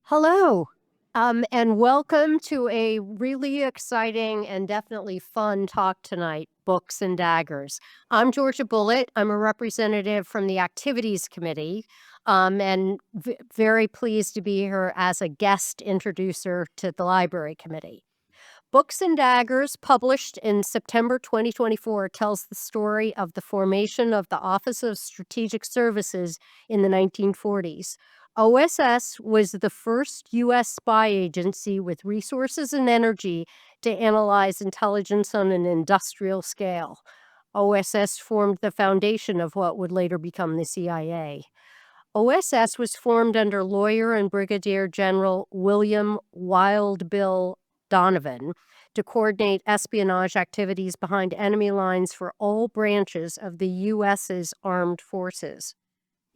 Hello, and welcome to a really exciting and definitely fun talk tonight, Books and Daggers. I'm Georgia Bullitt. I'm a representative from the Activities Committee, and very pleased to be here as a guest introducer to the Library Committee. Books and Daggers, published in September 2024, tells the story of the formation of the Office of Strategic Services in the 1940s. OSS was the first U.S. spy agency with resources and energy to analyze intelligence on an industrial scale. OSS formed the foundation of what would later become the CIA. OSS was formed under lawyer and Brigadier General William Wild Bill Donovan to coordinate espionage activities behind enemy lines for all branches of the U.S.'s armed forces.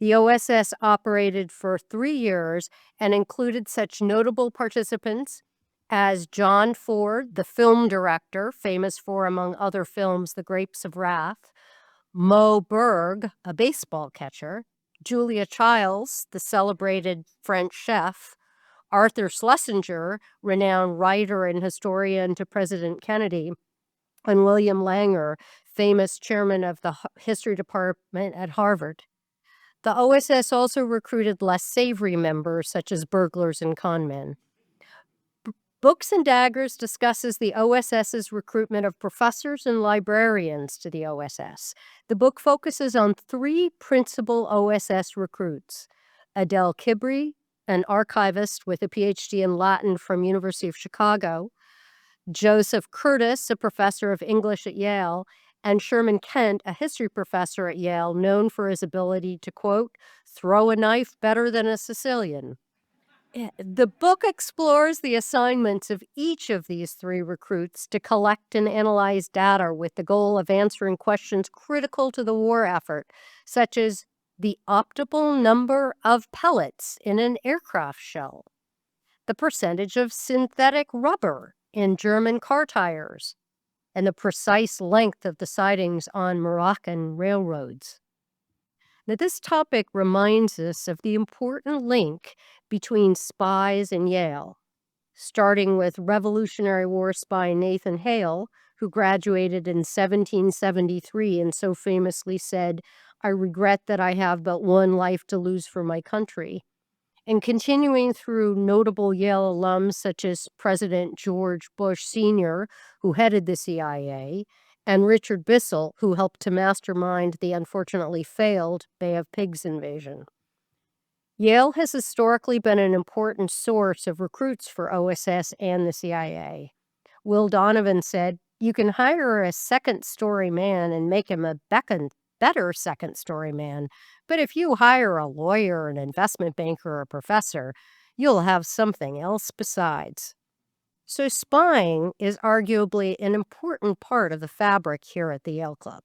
The OSS operated for 3 years and included such notable participants as John Ford, the film director, famous for, among other films, The Grapes of Wrath; Moe Berg, a baseball catcher; Julia Childs, the celebrated French chef; Arthur Schlesinger, renowned writer and historian to President Kennedy; and William Langer, famous chairman of the history department at Harvard. The OSS also recruited less savory members, such as burglars and conmen. Books and Daggers discusses the OSS's recruitment of professors and librarians to the OSS. The book focuses on 3 principal OSS recruits: Adele Kibre, an archivist with a PhD in Latin from University of Chicago; Joseph Curtis, a professor of English at Yale; and Sherman Kent, a history professor at Yale, known for his ability to, quote, "throw a knife better than a Sicilian." The book explores the assignments of each of these 3 recruits to collect and analyze data with the goal of answering questions critical to the war effort, such as the optimal number of pellets in an aircraft shell, the percentage of synthetic rubber in German car tires, and the precise length of the sidings on Moroccan railroads. Now, this topic reminds us of the important link between spies and Yale, starting with Revolutionary War spy Nathan Hale, who graduated in 1773 and so famously said, "I regret that I have but one life to lose for my country," and continuing through notable Yale alums such as President George Bush Sr., who headed the CIA, and Richard Bissell, who helped to mastermind the unfortunately failed Bay of Pigs invasion. Yale has historically been an important source of recruits for OSS and the CIA. Will Donovan said, "You can hire a second-story man and make him a better second-story man, but if you hire a lawyer, an investment banker, or a professor, you'll have something else besides." So spying is arguably an important part of the fabric here at the Yale Club.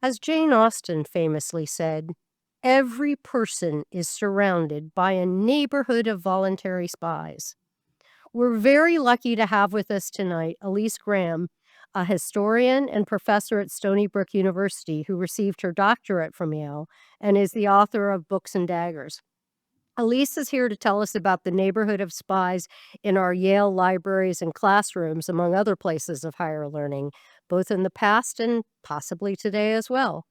As Jane Austen famously said, "Every person is surrounded by a neighborhood of voluntary spies." We're very lucky to have with us tonight Elyse Graham, a historian and professor at Stony Brook University who received her doctorate from Yale and is the author of Books and Daggers. Elyse is here to tell us about the neighborhood of spies in our Yale libraries and classrooms, among other places of higher learning, both in the past and possibly today as well.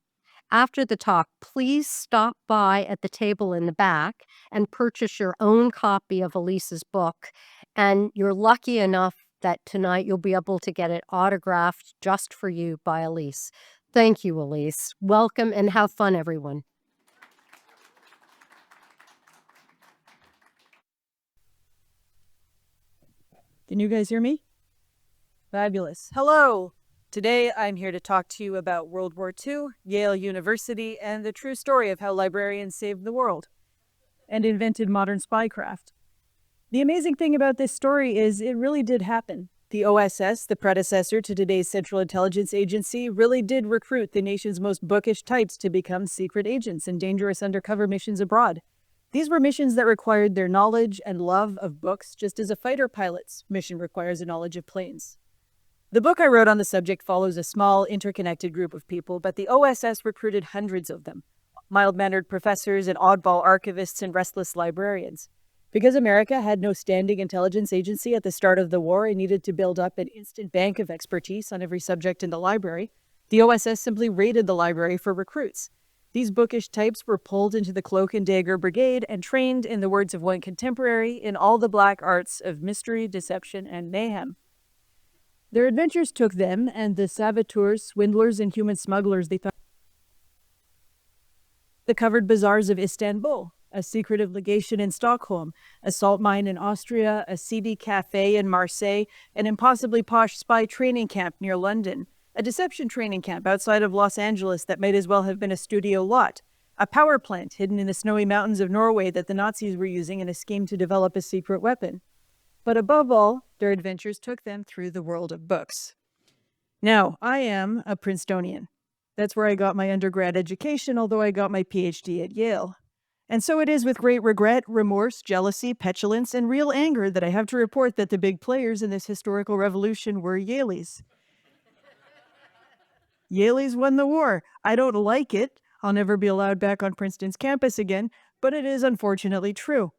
After the talk, please stop by at the table in the back and purchase your own copy of Elyse's book. And you're lucky enough that tonight you'll be able to get it autographed just for you by Elyse. Thank you, Elyse. Welcome and have fun, everyone. Can you guys hear me? Fabulous. Hello. Today I'm here to talk to you about World War II, Yale University, and the true story of how librarians saved the world and invented modern spycraft. The amazing thing about this story is it really did happen. The OSS, the predecessor to today's Central Intelligence Agency, really did recruit the nation's most bookish types to become secret agents in dangerous undercover missions abroad. These were missions that required their knowledge and love of books, just as a fighter pilot's mission requires a knowledge of planes. The book I wrote on the subject follows a small, interconnected group of people, but the OSS recruited hundreds of them, mild-mannered professors and oddball archivists and restless librarians. Because America had no standing intelligence agency at the start of the war and needed to build up an instant bank of expertise on every subject in the library, the OSS simply raided the library for recruits. These bookish types were pulled into the Cloak and Dagger Brigade and trained, in the words of one contemporary, in all the black arts of mystery, deception, and mayhem. Their adventures took them and the saboteurs, swindlers, and human smugglers they thought the covered bazaars of Istanbul, a secretive legation in Stockholm, a salt mine in Austria, a seedy cafe in Marseille, an impossibly posh spy training camp near London, a deception training camp outside of Los Angeles that might as well have been a studio lot, a power plant hidden in the snowy mountains of Norway that the Nazis were using in a scheme to develop a secret weapon. But above all, their adventures took them through the world of books. Now, I am a Princetonian. That's where I got my undergrad education, although I got my PhD at Yale. And so it is with great regret, remorse, jealousy, petulance, and real anger that I have to report that the big players in this historical revolution were Yalies. Yalies won the war. I don't like it. I'll never be allowed back on Princeton's campus again, but it is unfortunately true.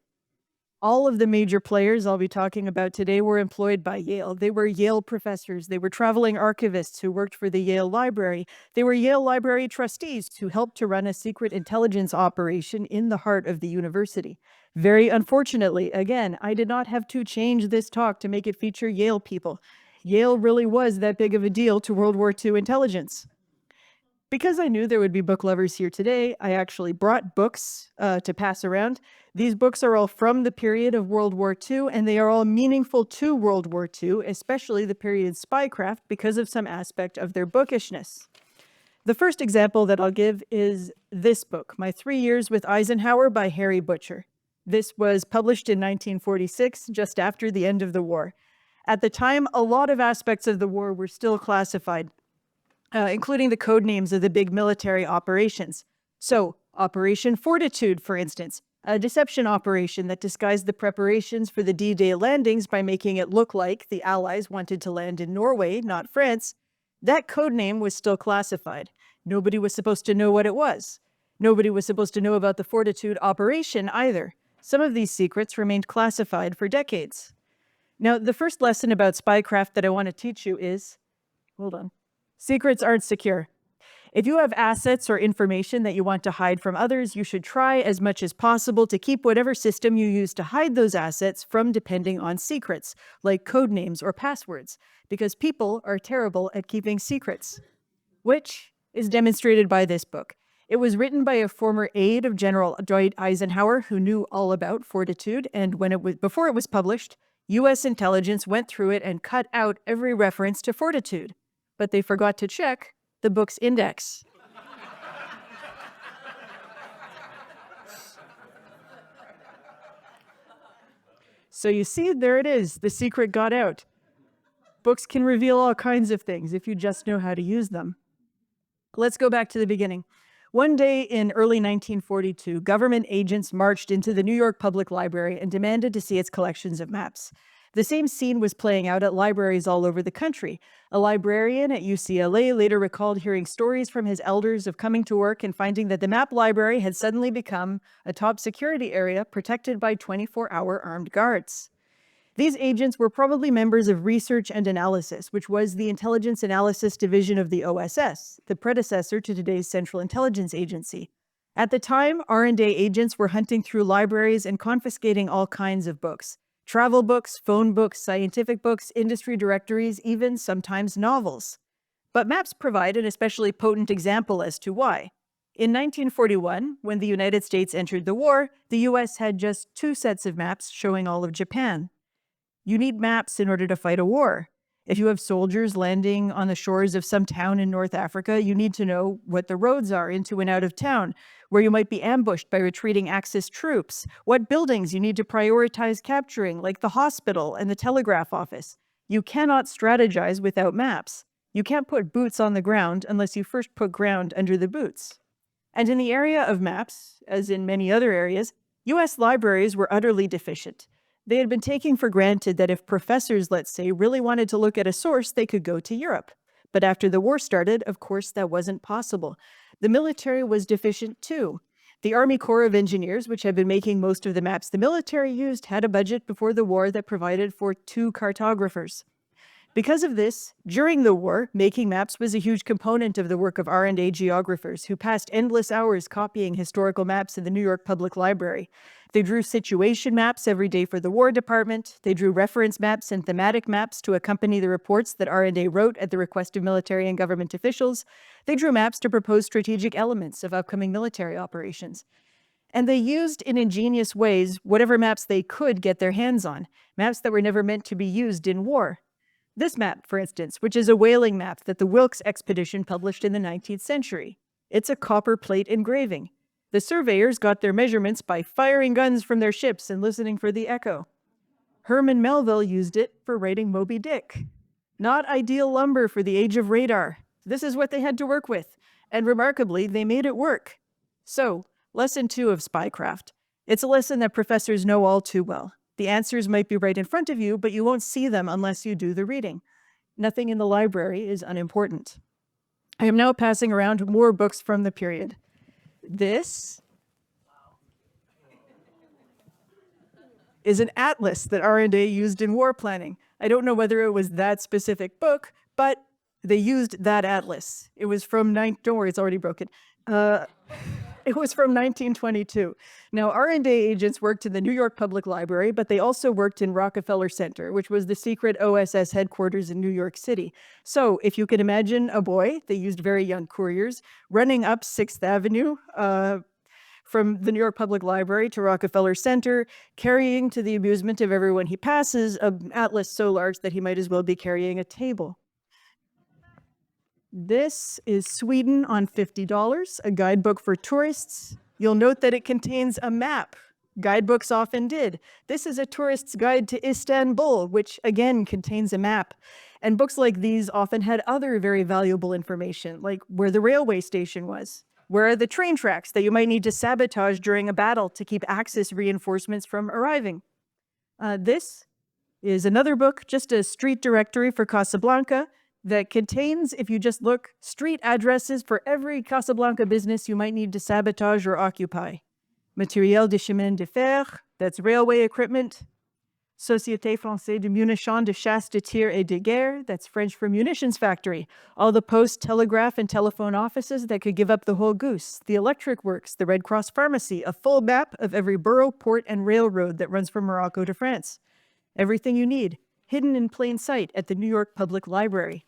All of the major players I'll be talking about today were employed by Yale. They were Yale professors. They were traveling archivists who worked for the Yale Library. They were Yale Library trustees who helped to run a secret intelligence operation in the heart of the university. Very unfortunately, again, I did not have to change this talk to make it feature Yale people. Yale really was that big of a deal to World War II intelligence. Because I knew there would be book lovers here today, I actually brought books to pass around. These books are all from the period of World War II, and they are all meaningful to World War II, especially the period spycraft, because of some aspect of their bookishness. The first example that I'll give is this book, My 3 Years with Eisenhower by Harry Butcher. This was published in 1946, just after the end of the war. At the time, a lot of aspects of the war were still classified, including the code names of the big military operations. So, Operation Fortitude, for instance, a deception operation that disguised the preparations for the D-Day landings by making it look like the Allies wanted to land in Norway, not France. That code name was still classified. Nobody was supposed to know what it was. Nobody was supposed to know about the Fortitude operation either. Some of these secrets remained classified for decades. Now, the first lesson about spycraft that I want to teach you is, secrets aren't secure. If you have assets or information that you want to hide from others, you should try as much as possible to keep whatever system you use to hide those assets from depending on secrets, like code names or passwords, because people are terrible at keeping secrets, which is demonstrated by this book. It was written by a former aide of General Dwight Eisenhower who knew all about Fortitude, and before it was published, U.S. intelligence went through it and cut out every reference to Fortitude. But they forgot to check the book's index. So you see, there it is. The secret got out. Books can reveal all kinds of things if you just know how to use them. Let's go back to the beginning. One day in early 1942, government agents marched into the New York Public Library and demanded to see its collections of maps. The same scene was playing out at libraries all over the country. A librarian at UCLA later recalled hearing stories from his elders of coming to work and finding that the map library had suddenly become a top security area protected by 24-hour armed guards. These agents were probably members of Research and Analysis, which was the Intelligence Analysis Division of the OSS, the predecessor to today's Central Intelligence Agency. At the time, R&A agents were hunting through libraries and confiscating all kinds of books. Travel books, phone books, scientific books, industry directories, even sometimes novels. But maps provide an especially potent example as to why. In 1941, when the United States entered the war, the US had just 2 sets of maps showing all of Japan. You need maps in order to fight a war. If you have soldiers landing on the shores of some town in North Africa, you need to know what the roads are into and out of town, where you might be ambushed by retreating Axis troops, what buildings you need to prioritize capturing, like the hospital and the telegraph office. You cannot strategize without maps. You can't put boots on the ground unless you first put ground under the boots. And in the area of maps, as in many other areas, US libraries were utterly deficient. They had been taking for granted that if professors, let's say, really wanted to look at a source, they could go to Europe. But after the war started, of course, that wasn't possible. The military was deficient too. The Army Corps of Engineers, which had been making most of the maps the military used, had a budget before the war that provided for 2 cartographers. Because of this, during the war, making maps was a huge component of the work of R&A geographers who passed endless hours copying historical maps in the New York Public Library. They drew situation maps every day for the War Department. They drew reference maps and thematic maps to accompany the reports that R&A wrote at the request of military and government officials. They drew maps to propose strategic elements of upcoming military operations. And they used, in ingenious ways, whatever maps they could get their hands on, maps that were never meant to be used in war. This map, for instance, which is a whaling map that the Wilkes expedition published in the 19th century. It's a copper plate engraving. The surveyors got their measurements by firing guns from their ships and listening for the echo. Herman Melville used it for writing Moby Dick. Not ideal lumber for the age of radar. This is what they had to work with, and remarkably, they made it work. So, lesson 2 of spycraft. It's a lesson that professors know all too well. The answers might be right in front of you, but you won't see them unless you do the reading. Nothing in the library is unimportant. I am now passing around more books from the period. This is an atlas that R&A used in war planning. I don't know whether it was that specific book, but they used that atlas. It was from don't worry, it's already broken. It was from 1922. Now, R&A agents worked in the New York Public Library, but they also worked in Rockefeller Center, which was the secret OSS headquarters in New York City. So if you can imagine a boy, they used very young couriers, running up 6th Avenue from the New York Public Library to Rockefeller Center, carrying to the amusement of everyone he passes an atlas so large that he might as well be carrying a table. This is Sweden on $50, a guidebook for tourists. You'll note that it contains a map. Guidebooks often did. This is a tourist's guide to Istanbul, which again contains a map. And books like these often had other very valuable information, like where the railway station was. Where are the train tracks that you might need to sabotage during a battle to keep Axis reinforcements from arriving? This is another book, just a street directory for Casablanca, that contains, if you just look, street addresses for every Casablanca business you might need to sabotage or occupy. Matériel de chemin de fer, that's railway equipment. Société Française de Munitions de Chasse de Tir et de Guerre, that's French for munitions factory. All the post, telegraph, and telephone offices that could give up the whole goose. The electric works, the Red Cross Pharmacy, a full map of every borough, port, and railroad that runs from Morocco to France. Everything you need, hidden in plain sight at the New York Public Library.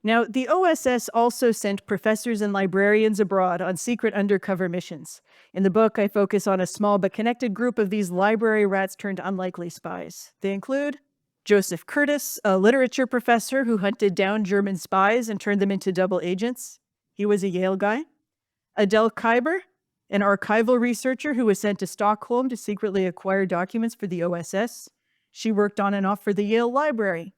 Now, the OSS also sent professors and librarians abroad on secret undercover missions. In the book, I focus on a small but connected group of these library rats turned unlikely spies. They include Joseph Curtis, a literature professor who hunted down German spies and turned them into double agents. He was a Yale guy. Adele Kibre, an archival researcher who was sent to Stockholm to secretly acquire documents for the OSS. She worked on and off for the Yale Library.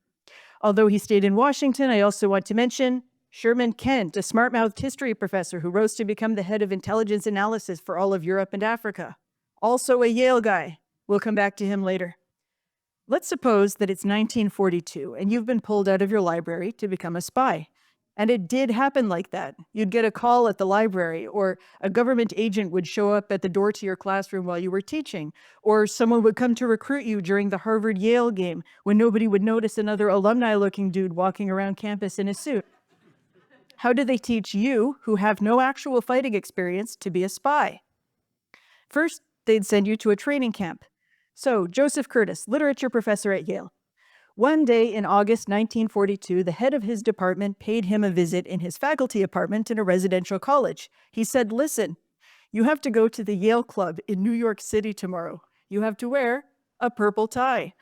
Although he stayed in Washington, I also want to mention Sherman Kent, a smart-mouthed history professor who rose to become the head of intelligence analysis for all of Europe and Africa. Also a Yale guy. We'll come back to him later. Let's suppose that it's 1942 and you've been pulled out of your library to become a spy. And it did happen like that. You'd get a call at the library, or a government agent would show up at the door to your classroom while you were teaching, or someone would come to recruit you during the Harvard-Yale game when nobody would notice another alumni-looking dude walking around campus in a suit. How do they teach you, who have no actual fighting experience, to be a spy? First, they'd send you to a training camp. So, Joseph Curtis, literature professor at Yale. One day in August 1942, the head of his department paid him a visit in his faculty apartment in a residential college. He said, "Listen, you have to go to the Yale Club in New York City tomorrow. You have to wear a purple tie.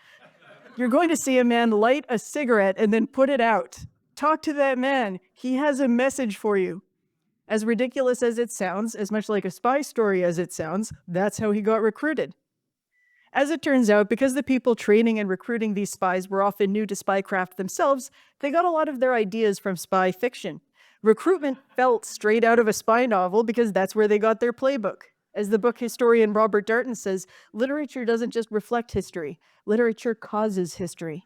You're going to see a man light a cigarette and then put it out. Talk to that man. He has a message for you." As ridiculous as it sounds, as much like a spy story as it sounds, that's how he got recruited. As it turns out, because the people training and recruiting these spies were often new to spycraft themselves, they got a lot of their ideas from spy fiction. Recruitment felt straight out of a spy novel because that's where they got their playbook. As the book historian Robert Darnton says, literature doesn't just reflect history. Literature causes history.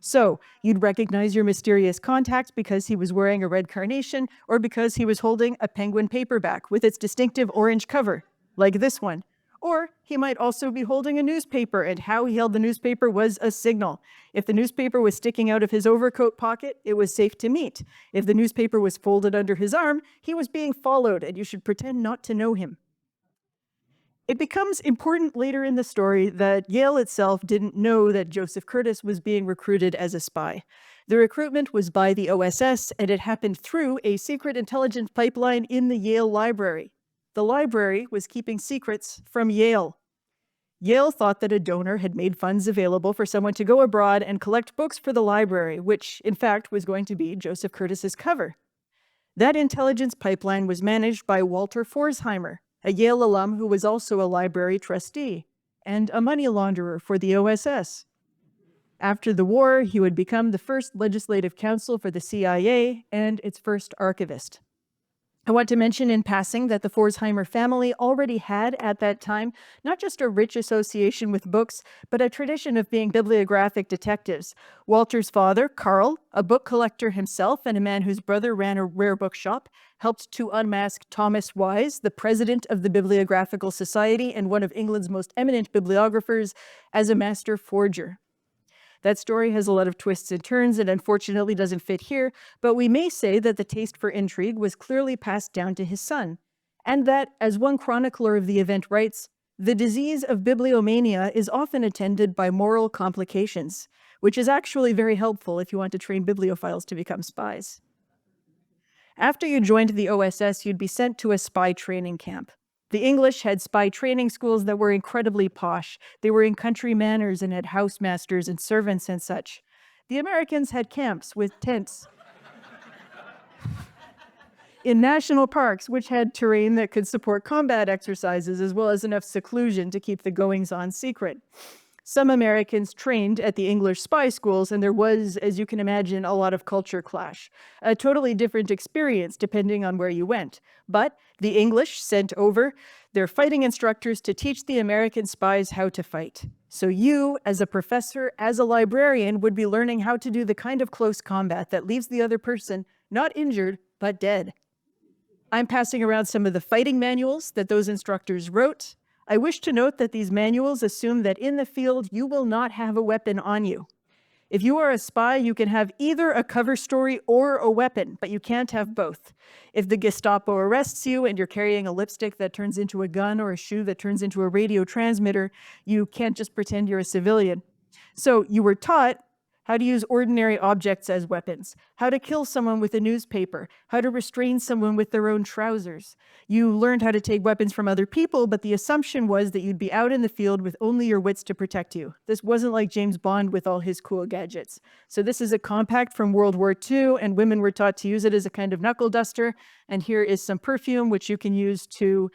So, you'd recognize your mysterious contact because he was wearing a red carnation or because he was holding a Penguin paperback with its distinctive orange cover, like this one. Or he might also be holding a newspaper, and how he held the newspaper was a signal. If the newspaper was sticking out of his overcoat pocket, it was safe to meet. If the newspaper was folded under his arm, he was being followed, and you should pretend not to know him. It becomes important later in the story that Yale itself didn't know that Joseph Curtis was being recruited as a spy. The recruitment was by the OSS, and it happened through a secret intelligence pipeline in the Yale Library. The library was keeping secrets from Yale. Yale thought that a donor had made funds available for someone to go abroad and collect books for the library, which, in fact, was going to be Joseph Curtis's cover. That intelligence pipeline was managed by Walter Forsheimer, a Yale alum who was also a library trustee and a money launderer for the OSS. After the war, he would become the first legislative counsel for the CIA and its first archivist. I want to mention in passing that the Forsheimer family already had, at that time, not just a rich association with books, but a tradition of being bibliographic detectives. Walter's father, Carl, a book collector himself and a man whose brother ran a rare book shop, helped to unmask Thomas Wise, the president of the Bibliographical Society and one of England's most eminent bibliographers, as a master forger. That story has a lot of twists and turns and unfortunately doesn't fit here, but we may say that the taste for intrigue was clearly passed down to his son, and that, as one chronicler of the event writes, the disease of bibliomania is often attended by moral complications, which is actually very helpful if you want to train bibliophiles to become spies. After you joined the OSS, you'd be sent to a spy training camp. The English had spy training schools that were incredibly posh. They were in country manners and had housemasters and servants and such. The Americans had camps with tents in national parks, which had terrain that could support combat exercises as well as enough seclusion to keep the goings-on secret. Some Americans trained at the English spy schools, and there was, as you can imagine, a lot of culture clash. A totally different experience depending on where you went. But the English sent over their fighting instructors to teach the American spies how to fight. So you, as a professor, as a librarian, would be learning how to do the kind of close combat that leaves the other person not injured, but dead. I'm passing around some of the fighting manuals that those instructors wrote. I wish to note that these manuals assume that in the field you will not have a weapon on you. If you are a spy, you can have either a cover story or a weapon, but you can't have both. If the Gestapo arrests you and you're carrying a lipstick that turns into a gun or a shoe that turns into a radio transmitter, you can't just pretend you're a civilian. So you were taught how to use ordinary objects as weapons, how to kill someone with a newspaper, how to restrain someone with their own trousers. You learned how to take weapons from other people, but the assumption was that you'd be out in the field with only your wits to protect you. This wasn't like James Bond with all his cool gadgets. So this is a compact from World War II, and women were taught to use it as a kind of knuckle duster. And here is some perfume, which you can use to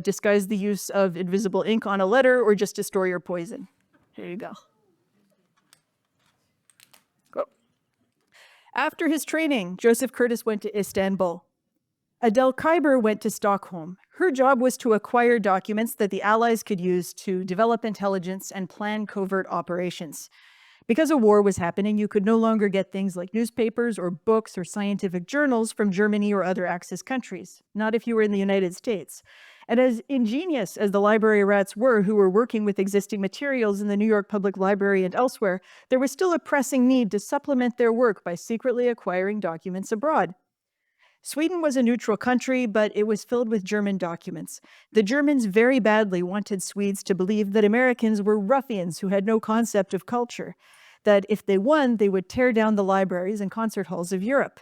disguise the use of invisible ink on a letter or just to store your poison. Here you go. After his training, Joseph Curtis went to Istanbul. Adele Kibre went to Stockholm. Her job was to acquire documents that the Allies could use to develop intelligence and plan covert operations. Because a war was happening, you could no longer get things like newspapers or books or scientific journals from Germany or other Axis countries, not if you were in the United States. And as ingenious as the library rats were who were working with existing materials in the New York Public Library and elsewhere, there was still a pressing need to supplement their work by secretly acquiring documents abroad. Sweden was a neutral country, but it was filled with German documents. The Germans very badly wanted Swedes to believe that Americans were ruffians who had no concept of culture, that if they won, they would tear down the libraries and concert halls of Europe.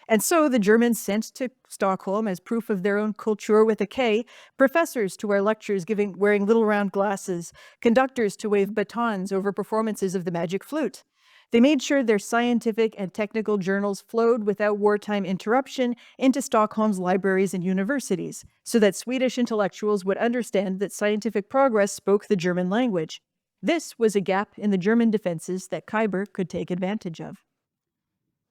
And so the Germans sent to Stockholm, as proof of their own culture with a K, professors to wear lectures wearing little round glasses, conductors to wave batons over performances of the magic flute. They made sure their scientific and technical journals flowed without wartime interruption into Stockholm's libraries and universities, so that Swedish intellectuals would understand that scientific progress spoke the German language. This was a gap in the German defenses that Kibre could take advantage of.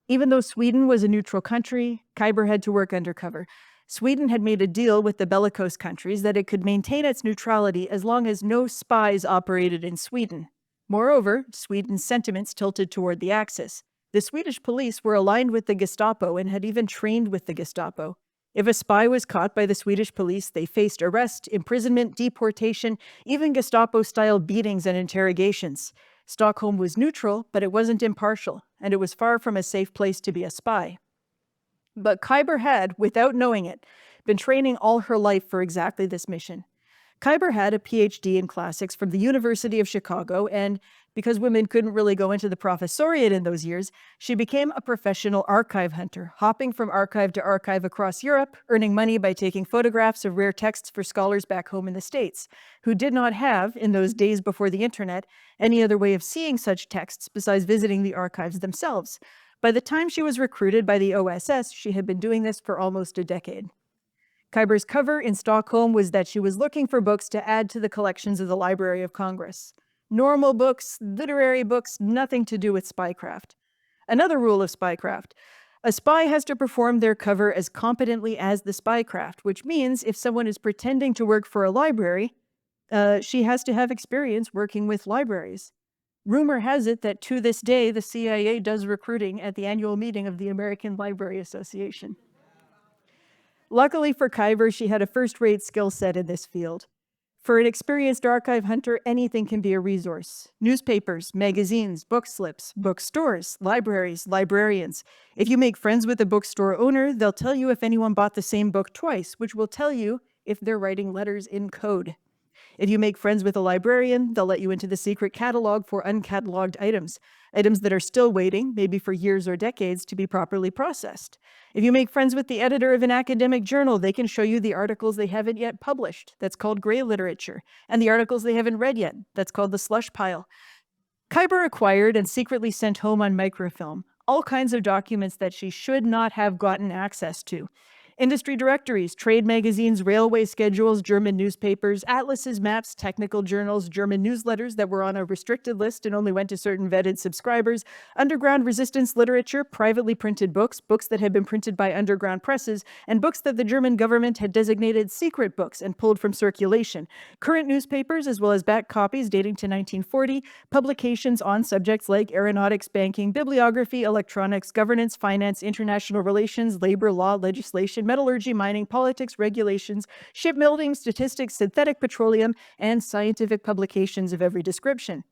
Even though Sweden was a neutral country, Kibre had to work undercover. Sweden had made a deal with the bellicose countries that it could maintain its neutrality as long as no spies operated in Sweden. Moreover, Sweden's sentiments tilted toward the Axis. The Swedish police were aligned with the Gestapo and had even trained with the Gestapo. If a spy was caught by the Swedish police, they faced arrest, imprisonment, deportation, even Gestapo-style beatings and interrogations. Stockholm was neutral, but it wasn't impartial, and it was far from a safe place to be a spy. But Kibre had, without knowing it, been training all her life for exactly this mission. Kibre had a PhD in classics from the University of Chicago, and because women couldn't really go into the professoriate in those years, she became a professional archive hunter, hopping from archive to archive across Europe, earning money by taking photographs of rare texts for scholars back home in the States, who did not have, in those days before the internet, any other way of seeing such texts besides visiting the archives themselves. By the time she was recruited by the OSS, she had been doing this for almost a decade. Kibre's cover in Stockholm was that she was looking for books to add to the collections of the Library of Congress. Normal books, literary books, nothing to do with spycraft. Another rule of spycraft: a spy has to perform their cover as competently as the spycraft, which means if someone is pretending to work for a library, she has to have experience working with libraries. Rumor has it that to this day, the CIA does recruiting at the annual meeting of the American Library Association. Luckily for Kibre, she had a first-rate skill set in this field. For an experienced archive hunter, anything can be a resource. Newspapers, magazines, book slips, bookstores, libraries, librarians. If you make friends with a bookstore owner, they'll tell you if anyone bought the same book twice, which will tell you if they're writing letters in code. If you make friends with a librarian, they'll let you into the secret catalog for uncatalogued items, items that are still waiting, maybe for years or decades, to be properly processed. If you make friends with the editor of an academic journal, they can show you the articles they haven't yet published. That's called gray literature. And the articles they haven't read yet. That's called the slush pile. Kibre acquired and secretly sent home on microfilm all kinds of documents that she should not have gotten access to. Industry directories, trade magazines, railway schedules, German newspapers, atlases, maps, technical journals, German newsletters that were on a restricted list and only went to certain vetted subscribers, underground resistance literature, privately printed books, books that had been printed by underground presses, and books that the German government had designated secret books and pulled from circulation, current newspapers as well as back copies dating to 1940, publications on subjects like aeronautics, banking, bibliography, electronics, governance, finance, international relations, labor law, legislation, metallurgy, mining, politics, regulations, shipbuilding, statistics, synthetic petroleum, and scientific publications of every description.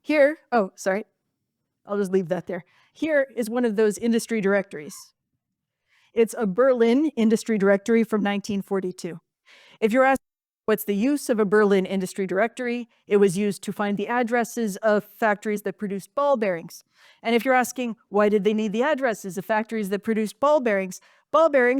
Here, I'll just leave that there. Here is one of those industry directories. It's a Berlin industry directory from 1942. If you're asking what's the use of a Berlin industry directory, it was used to find the addresses of factories that produced ball bearings. And if you're asking why did they need the addresses of factories that produced ball bearings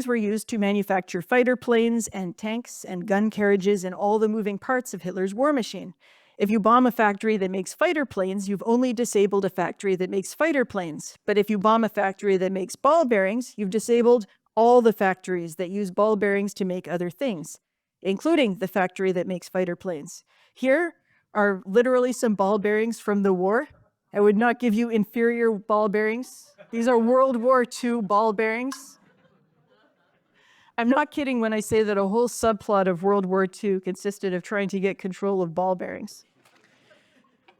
were used to manufacture fighter planes and tanks and gun carriages and all the moving parts of Hitler's war machine. If you bomb a factory that makes fighter planes, you've only disabled a factory that makes fighter planes. But if you bomb a factory that makes ball bearings, you've disabled all the factories that use ball bearings to make other things, including the factory that makes fighter planes. Here are literally some ball bearings from the war. I would not give you inferior ball bearings. These are World War II ball bearings. I'm not kidding when I say that a whole subplot of World War II consisted of trying to get control of ball bearings.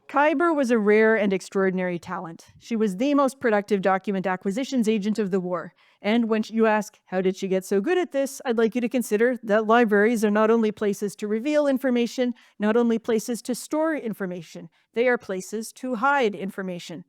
Kibre was a rare and extraordinary talent. She was the most productive document acquisitions agent of the war. And when you ask, how did she get so good at this? I'd like you to consider that libraries are not only places to reveal information, not only places to store information, they are places to hide information.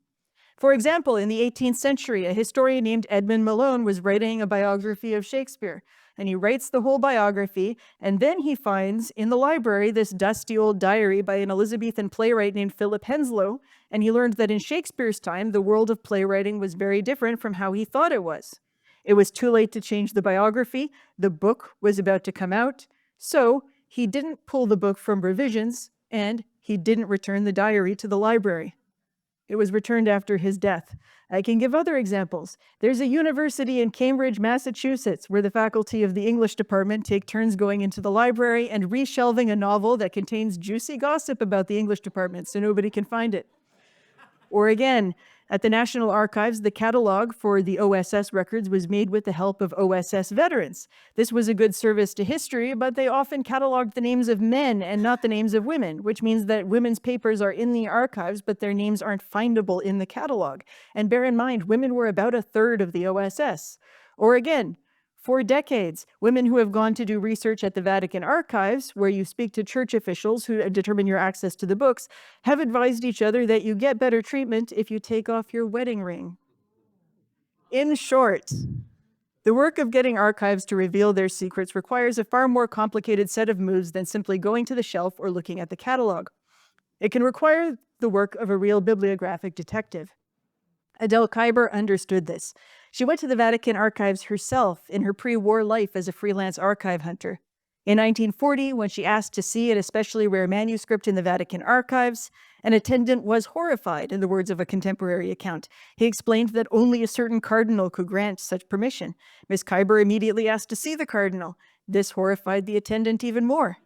For example, in the 18th century, a historian named Edmund Malone was writing a biography of Shakespeare, and he writes the whole biography, and then he finds in the library this dusty old diary by an Elizabethan playwright named Philip Henslowe, and he learned that in Shakespeare's time, the world of playwriting was very different from how he thought it was. It was too late to change the biography, the book was about to come out, so he didn't pull the book from revisions, and he didn't return the diary to the library. It was returned after his death. I can give other examples. There's a university in Cambridge, Massachusetts, where the faculty of the English department take turns going into the library and reshelving a novel that contains juicy gossip about the English department so nobody can find it. Or again, At the National Archives, the catalog for the OSS records was made with the help of OSS veterans. This was a good service to history, but they often cataloged the names of men and not the names of women, which means that women's papers are in the archives, but their names aren't findable in the catalog. And bear in mind, women were about a third of the OSS. Or again, for decades, women who have gone to do research at the Vatican archives, where you speak to church officials who determine your access to the books, have advised each other that you get better treatment if you take off your wedding ring. In short, the work of getting archives to reveal their secrets requires a far more complicated set of moves than simply going to the shelf or looking at the catalog. It can require the work of a real bibliographic detective. Adele Kibre understood this. She went to the Vatican archives herself in her pre-war life as a freelance archive hunter. In 1940, when she asked to see an especially rare manuscript in the Vatican archives, an attendant was horrified, in the words of a contemporary account. He explained that only a certain cardinal could grant such permission. Miss Kibre immediately asked to see the cardinal. This horrified the attendant even more.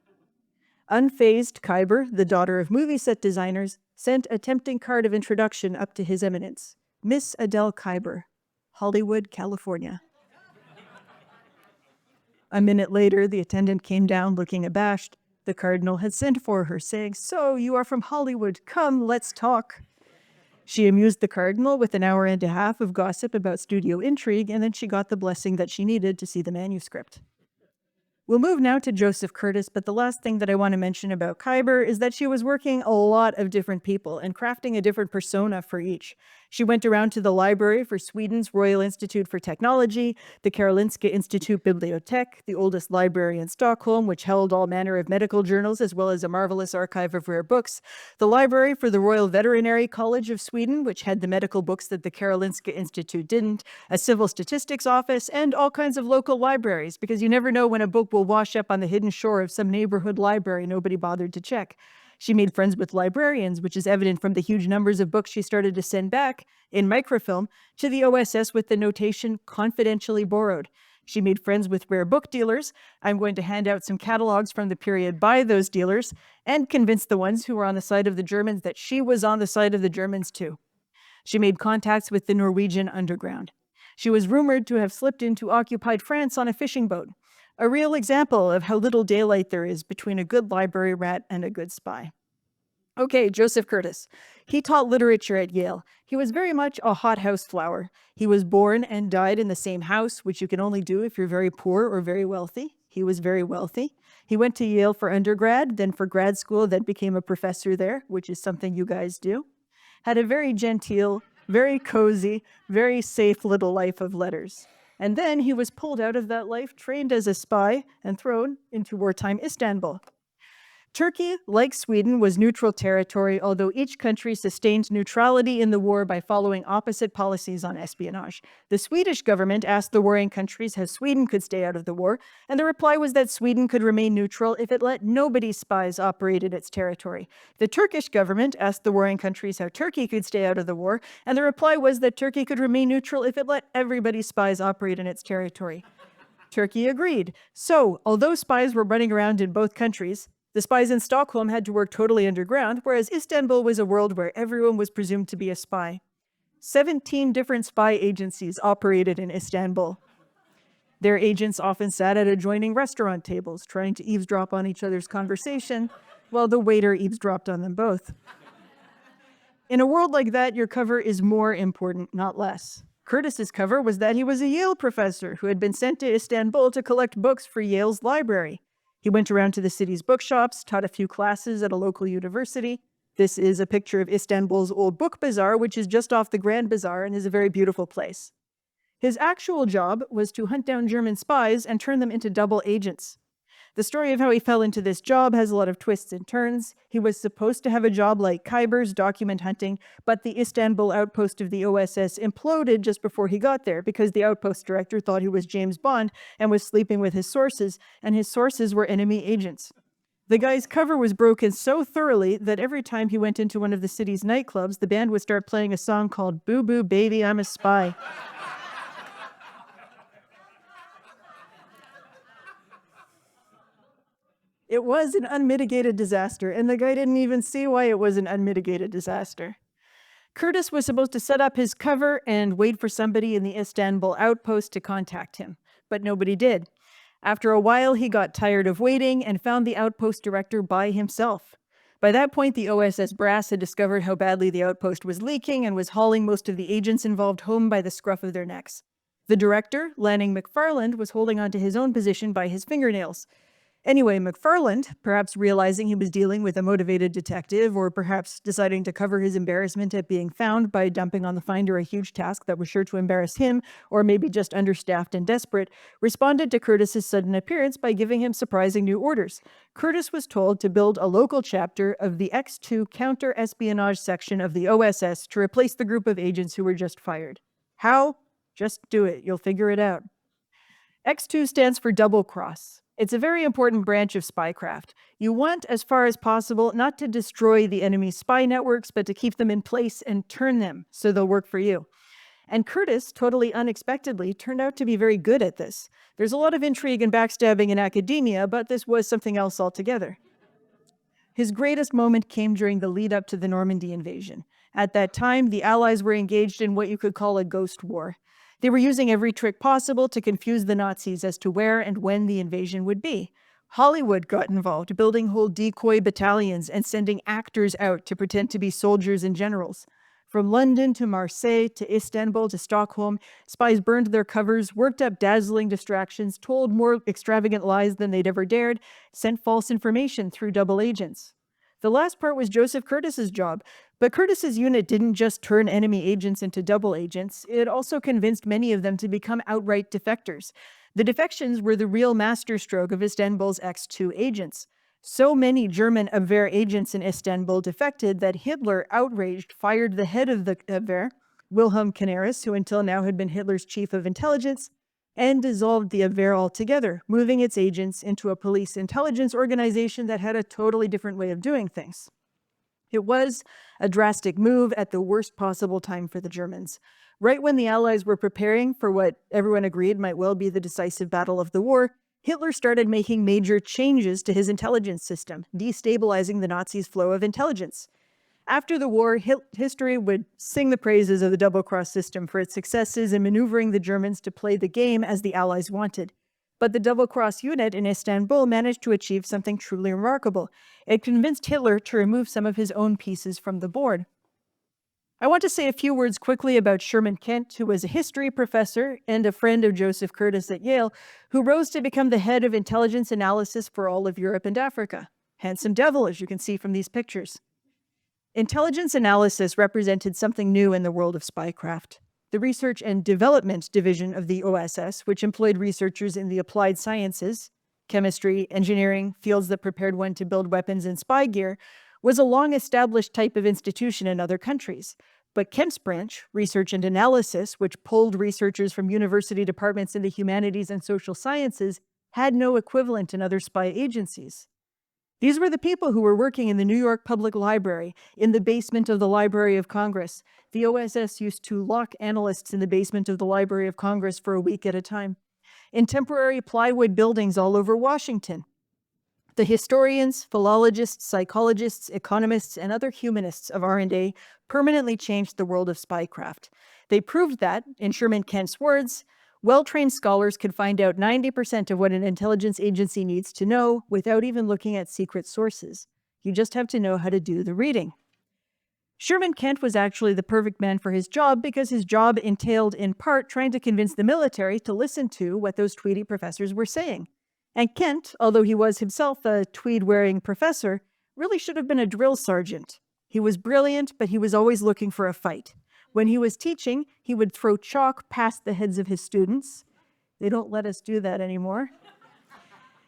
Unfazed, Kibre, the daughter of movie set designers, sent a tempting card of introduction up to His Eminence. Miss Adele Kibre, Hollywood, California. A minute later, the attendant came down looking abashed. The cardinal had sent for her, saying, "So, you are from Hollywood. Come, let's talk." She amused the cardinal with an hour and a half of gossip about studio intrigue, and then she got the blessing that she needed to see the manuscript. We'll move now to Joseph Curtis, but the last thing that I want to mention about Kibre is that she was working a lot of different people and crafting a different persona for each. She went around to the library for Sweden's Royal Institute for Technology, the Karolinska Institute Bibliotek, the oldest library in Stockholm, which held all manner of medical journals as well as a marvelous archive of rare books, the library for the Royal Veterinary College of Sweden, which had the medical books that the Karolinska Institute didn't, a civil statistics office, and all kinds of local libraries, because you never know when a book will wash up on the hidden shore of some neighborhood library nobody bothered to check. She made friends with librarians, which is evident from the huge numbers of books she started to send back, in microfilm, to the OSS with the notation confidentially borrowed. She made friends with rare book dealers. I'm going to hand out some catalogs from the period by those dealers, and convince the ones who were on the side of the Germans that she was on the side of the Germans too. She made contacts with the Norwegian underground. She was rumored to have slipped into occupied France on a fishing boat. A real example of how little daylight there is between a good library rat and a good spy. Okay, Joseph Curtis. He taught literature at Yale. He was very much a hothouse flower. He was born and died in the same house, which you can only do if you're very poor or very wealthy. He was very wealthy. He went to Yale for undergrad, then for grad school, then became a professor there, which is something you guys do. Had a very genteel, very cozy, very safe little life of letters. And then he was pulled out of that life, trained as a spy, and thrown into wartime Istanbul. Turkey, like Sweden, was neutral territory, although each country sustained neutrality in the war by following opposite policies on espionage. The Swedish government asked the warring countries how Sweden could stay out of the war, and the reply was that Sweden could remain neutral if it let nobody's spies operate in its territory. The Turkish government asked the warring countries how Turkey could stay out of the war, and the reply was that Turkey could remain neutral if it let everybody's spies operate in its territory. Turkey agreed. So, although spies were running around in both countries, the spies in Stockholm had to work totally underground, whereas Istanbul was a world where everyone was presumed to be a spy. 17 different spy agencies operated in Istanbul. Their agents often sat at adjoining restaurant tables, trying to eavesdrop on each other's conversation, while the waiter eavesdropped on them both. In a world like that, your cover is more important, not less. Curtis's cover was that he was a Yale professor who had been sent to Istanbul to collect books for Yale's library. He went around to the city's bookshops, taught a few classes at a local university. This is a picture of Istanbul's old book bazaar, which is just off the Grand Bazaar and is a very beautiful place. His actual job was to hunt down German spies and turn them into double agents. The story of how he fell into this job has a lot of twists and turns. He was supposed to have a job like Kibre's, document hunting, but the Istanbul outpost of the OSS imploded just before he got there because the outpost director thought he was James Bond and was sleeping with his sources, and his sources were enemy agents. The guy's cover was broken so thoroughly that every time he went into one of the city's nightclubs, the band would start playing a song called "Boo Boo Baby, I'm a Spy." It was an unmitigated disaster, and the guy didn't even see why it was an unmitigated disaster. Curtis was supposed to set up his cover and wait for somebody in the Istanbul outpost to contact him, but nobody did. After a while, he got tired of waiting and found the outpost director by himself. By that point, the OSS brass had discovered how badly the outpost was leaking and was hauling most of the agents involved home by the scruff of their necks. The director, Lanning McFarland, was holding on to his own position by his fingernails. Anyway, McFarland, perhaps realizing he was dealing with a motivated detective, or perhaps deciding to cover his embarrassment at being found by dumping on the finder a huge task that was sure to embarrass him, or maybe just understaffed and desperate, responded to Curtis's sudden appearance by giving him surprising new orders. Curtis was told to build a local chapter of the X2 counter-espionage section of the OSS to replace the group of agents who were just fired. How? Just do it. You'll figure it out. X2 stands for double cross. It's a very important branch of spycraft. You want, as far as possible, not to destroy the enemy's spy networks, but to keep them in place and turn them so they'll work for you. And Curtis, totally unexpectedly, turned out to be very good at this. There's a lot of intrigue and backstabbing in academia, but this was something else altogether. His greatest moment came during the lead up to the Normandy invasion. At that time, the Allies were engaged in what you could call a ghost war. They were using every trick possible to confuse the Nazis as to where and when the invasion would be. Hollywood got involved, building whole decoy battalions and sending actors out to pretend to be soldiers and generals. From London to Marseille to Istanbul to Stockholm, spies burned their covers, worked up dazzling distractions, told more extravagant lies than they'd ever dared, sent false information through double agents. The last part was Joseph Curtis's job, but Curtis's unit didn't just turn enemy agents into double agents, it also convinced many of them to become outright defectors. The defections were the real masterstroke of Istanbul's X2 agents. So many German Abwehr agents in Istanbul defected that Hitler, outraged, fired the head of the Abwehr, Wilhelm Canaris, who until now had been Hitler's chief of intelligence, and dissolved the Abwehr altogether, moving its agents into a police intelligence organization that had a totally different way of doing things. It was a drastic move at the worst possible time for the Germans. Right when the Allies were preparing for what everyone agreed might well be the decisive battle of the war, Hitler started making major changes to his intelligence system, destabilizing the Nazis' flow of intelligence. After the war, history would sing the praises of the double-cross system for its successes in maneuvering the Germans to play the game as the Allies wanted. But the double-cross unit in Istanbul managed to achieve something truly remarkable. It convinced Hitler to remove some of his own pieces from the board. I want to say a few words quickly about Sherman Kent, who was a history professor and a friend of Joseph Curtis at Yale, who rose to become the head of intelligence analysis for all of Europe and Africa. Handsome devil, as you can see from these pictures. Intelligence analysis represented something new in the world of spycraft. The Research and Development Division of the OSS, which employed researchers in the applied sciences, chemistry, engineering, fields that prepared one to build weapons and spy gear, was a long-established type of institution in other countries. But Kent's branch, Research and Analysis, which pulled researchers from university departments in the humanities and social sciences, had no equivalent in other spy agencies. These were the people who were working in the New York Public Library, in the basement of the Library of Congress. The OSS used to lock analysts in the basement of the Library of Congress for a week at a time. In temporary plywood buildings all over Washington. The historians, philologists, psychologists, economists, and other humanists of our day permanently changed the world of spycraft. They proved that, in Sherman Kent's words, well-trained scholars could find out 90% of what an intelligence agency needs to know without even looking at secret sources. You just have to know how to do the reading. Sherman Kent was actually the perfect man for his job because his job entailed, in part, trying to convince the military to listen to what those tweedy professors were saying. And Kent, although he was himself a tweed-wearing professor, really should have been a drill sergeant. He was brilliant, but he was always looking for a fight. When he was teaching, he would throw chalk past the heads of his students. They don't let us do that anymore.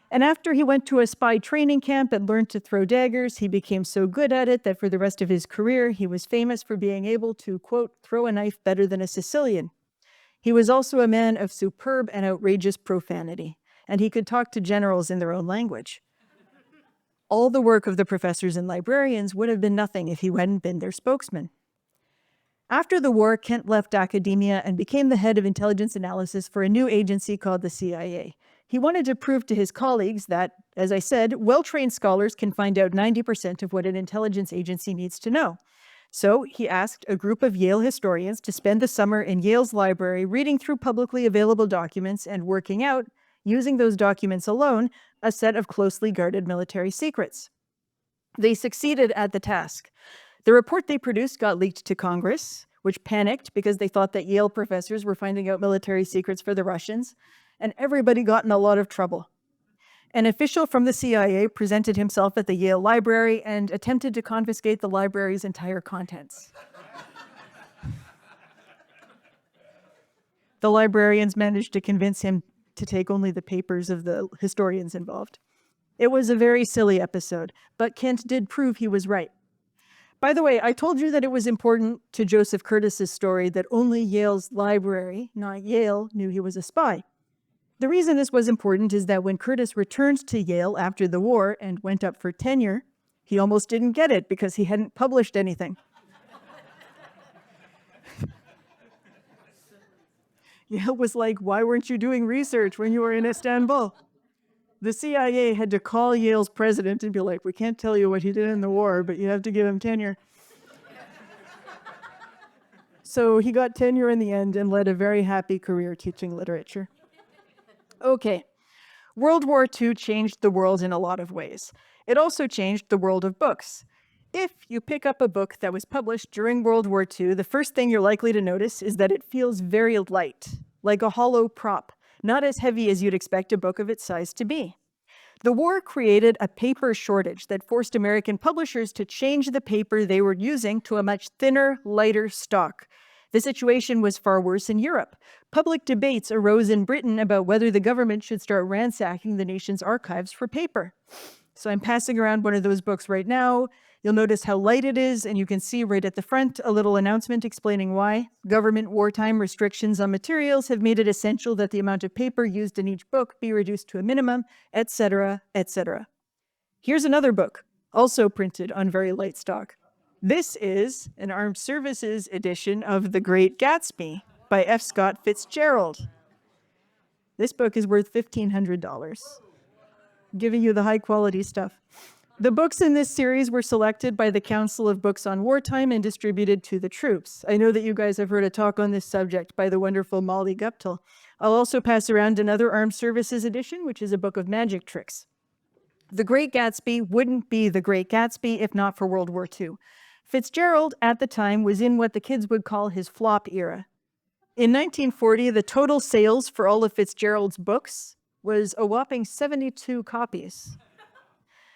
And after he went to a spy training camp and learned to throw daggers, he became so good at it that for the rest of his career, he was famous for being able to, quote, throw a knife better than a Sicilian. He was also a man of superb and outrageous profanity, and he could talk to generals in their own language. All the work of the professors and librarians would have been nothing if he hadn't been their spokesman. After the war, Kent left academia and became the head of intelligence analysis for a new agency called the CIA. He wanted to prove to his colleagues that, as I said, well-trained scholars can find out 90% of what an intelligence agency needs to know. So he asked a group of Yale historians to spend the summer in Yale's library reading through publicly available documents and working out, using those documents alone, a set of closely guarded military secrets. They succeeded at the task. The report they produced got leaked to Congress, which panicked because they thought that Yale professors were finding out military secrets for the Russians, and everybody got in a lot of trouble. An official from the CIA presented himself at the Yale Library and attempted to confiscate the library's entire contents. The librarians managed to convince him to take only the papers of the historians involved. It was a very silly episode, but Kent did prove he was right. By the way, I told you that it was important to Joseph Curtis's story that only Yale's library, not Yale, knew he was a spy. The reason this was important is that when Curtis returned to Yale after the war and went up for tenure, he almost didn't get it because he hadn't published anything. Yale was like, why weren't you doing research when you were in Istanbul? The CIA had to call Yale's president and be like, we can't tell you what he did in the war, but you have to give him tenure. So he got tenure in the end and led a very happy career teaching literature. Okay, World War II changed the world in a lot of ways. It also changed the world of books. If you pick up a book that was published during World War II, the first thing you're likely to notice is that it feels very light, like a hollow prop, not as heavy as you'd expect a book of its size to be. The war created a paper shortage that forced American publishers to change the paper they were using to a much thinner, lighter stock. The situation was far worse in Europe. Public debates arose in Britain about whether the government should start ransacking the nation's archives for paper. So I'm passing around one of those books right now. You'll notice how light it is, and you can see right at the front a little announcement explaining why. Government wartime restrictions on materials have made it essential that the amount of paper used in each book be reduced to a minimum, etc., etc. Here's another book, also printed on very light stock. This is an Armed Services edition of The Great Gatsby by F. Scott Fitzgerald. This book is worth $1,500, giving you the high-quality stuff. The books in this series were selected by the Council of Books on Wartime and distributed to the troops. I know that you guys have heard a talk on this subject by the wonderful Molly Guptill. I'll also pass around another Armed Services edition, which is a book of magic tricks. The Great Gatsby wouldn't be The Great Gatsby if not for World War II. Fitzgerald, at the time, was in what the kids would call his flop era. In 1940, the total sales for all of Fitzgerald's books was a whopping 72 copies.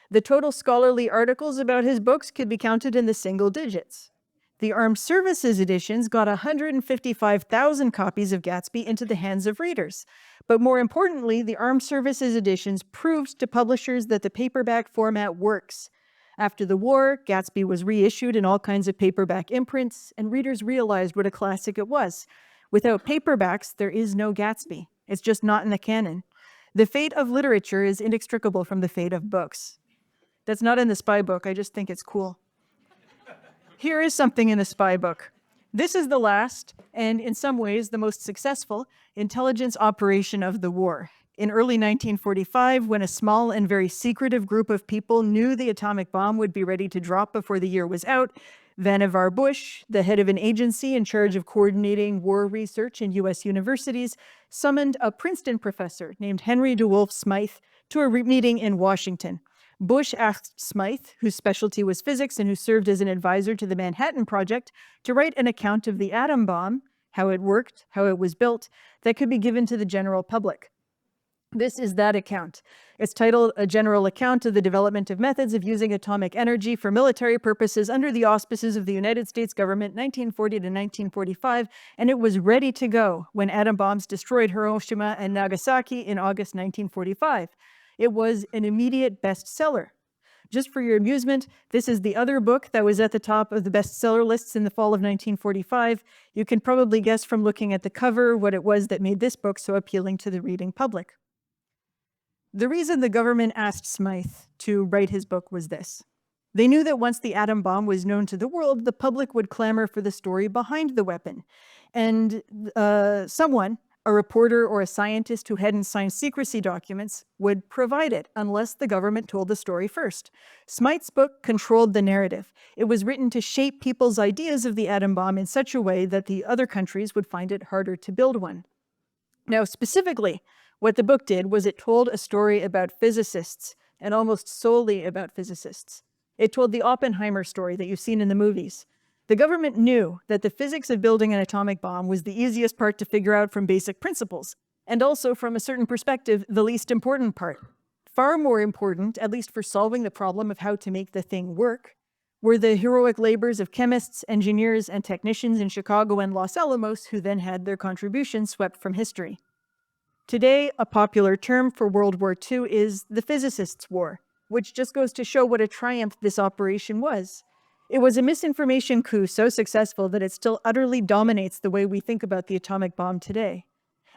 The total scholarly articles about his books could be counted in the single digits. The Armed Services editions got 155,000 copies of Gatsby into the hands of readers. But more importantly, the Armed Services editions proved to publishers that the paperback format works. After the war, Gatsby was reissued in all kinds of paperback imprints, and readers realized what a classic it was. Without paperbacks, there is no Gatsby. It's just not in the canon. The fate of literature is inextricable from the fate of books. That's not in the spy book, I just think it's cool. Here is something in the spy book. This is the last, and in some ways the most successful, intelligence operation of the war. In early 1945, when a small and very secretive group of people knew the atomic bomb would be ready to drop before the year was out, Vannevar Bush, the head of an agency in charge of coordinating war research in U.S. universities, summoned a Princeton professor named Henry DeWolf Smythe to a meeting in Washington. Bush asked Smythe, whose specialty was physics and who served as an advisor to the Manhattan Project, to write an account of the atom bomb, how it worked, how it was built, that could be given to the general public. This is that account. It's titled A General Account of the Development of Methods of Using Atomic Energy for Military Purposes Under the Auspices of the United States Government, 1940 to 1945, and it was ready to go when atom bombs destroyed Hiroshima and Nagasaki in August 1945. It was an immediate bestseller. Just for your amusement, this is the other book that was at the top of the bestseller lists in the fall of 1945. You can probably guess from looking at the cover what it was that made this book so appealing to the reading public. The reason the government asked Smythe to write his book was this. They knew that once the atom bomb was known to the world, the public would clamor for the story behind the weapon. And someone, a reporter or a scientist who hadn't signed secrecy documents would provide it unless the government told the story first. Smyth's book controlled the narrative. It was written to shape people's ideas of the atom bomb in such a way that the other countries would find it harder to build one. Now, specifically, what the book did was it told a story about physicists, and almost solely about physicists. It told the Oppenheimer story that you've seen in the movies. The government knew that the physics of building an atomic bomb was the easiest part to figure out from basic principles, and also, from a certain perspective, the least important part. Far more important, at least for solving the problem of how to make the thing work, were the heroic labors of chemists, engineers, and technicians in Chicago and Los Alamos who then had their contributions swept from history. Today, a popular term for World War II is the Physicists' War, which just goes to show what a triumph this operation was. It was a misinformation coup so successful that it still utterly dominates the way we think about the atomic bomb today.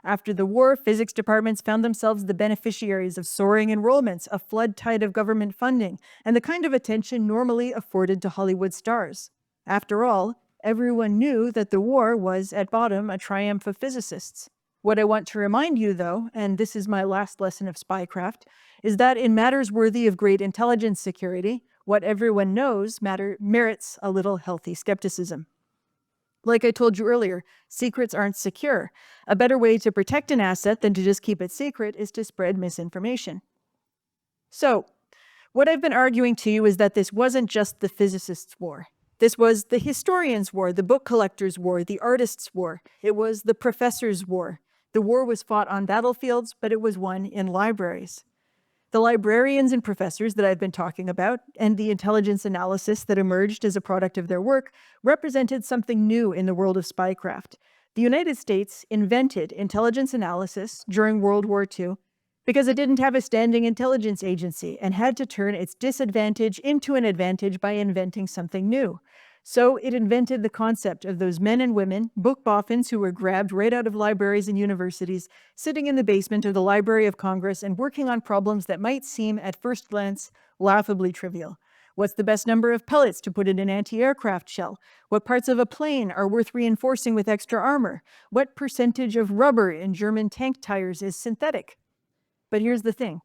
After the war, physics departments found themselves the beneficiaries of soaring enrollments, a flood tide of government funding, and the kind of attention normally afforded to Hollywood stars. After all, everyone knew that the war was, at bottom, a triumph of physicists. What I want to remind you, though, and this is my last lesson of spycraft, is that in matters worthy of great intelligence security, what everyone knows merits a little healthy skepticism. Like I told you earlier, secrets aren't secure. A better way to protect an asset than to just keep it secret is to spread misinformation. So, what I've been arguing to you is that this wasn't just the physicists' war. This was the historians' war, the book collectors' war, the artists' war. It was the professors' war. The war was fought on battlefields, but it was won in libraries. The librarians and professors that I've been talking about, and the intelligence analysis that emerged as a product of their work, represented something new in the world of spycraft. The United States invented intelligence analysis during World War II because it didn't have a standing intelligence agency and had to turn its disadvantage into an advantage by inventing something new. So it invented the concept of those men and women, book boffins who were grabbed right out of libraries and universities, sitting in the basement of the Library of Congress and working on problems that might seem, at first glance, laughably trivial. What's the best number of pellets to put in an anti-aircraft shell? What parts of a plane are worth reinforcing with extra armor? What percentage of rubber in German tank tires is synthetic? But here's the thing.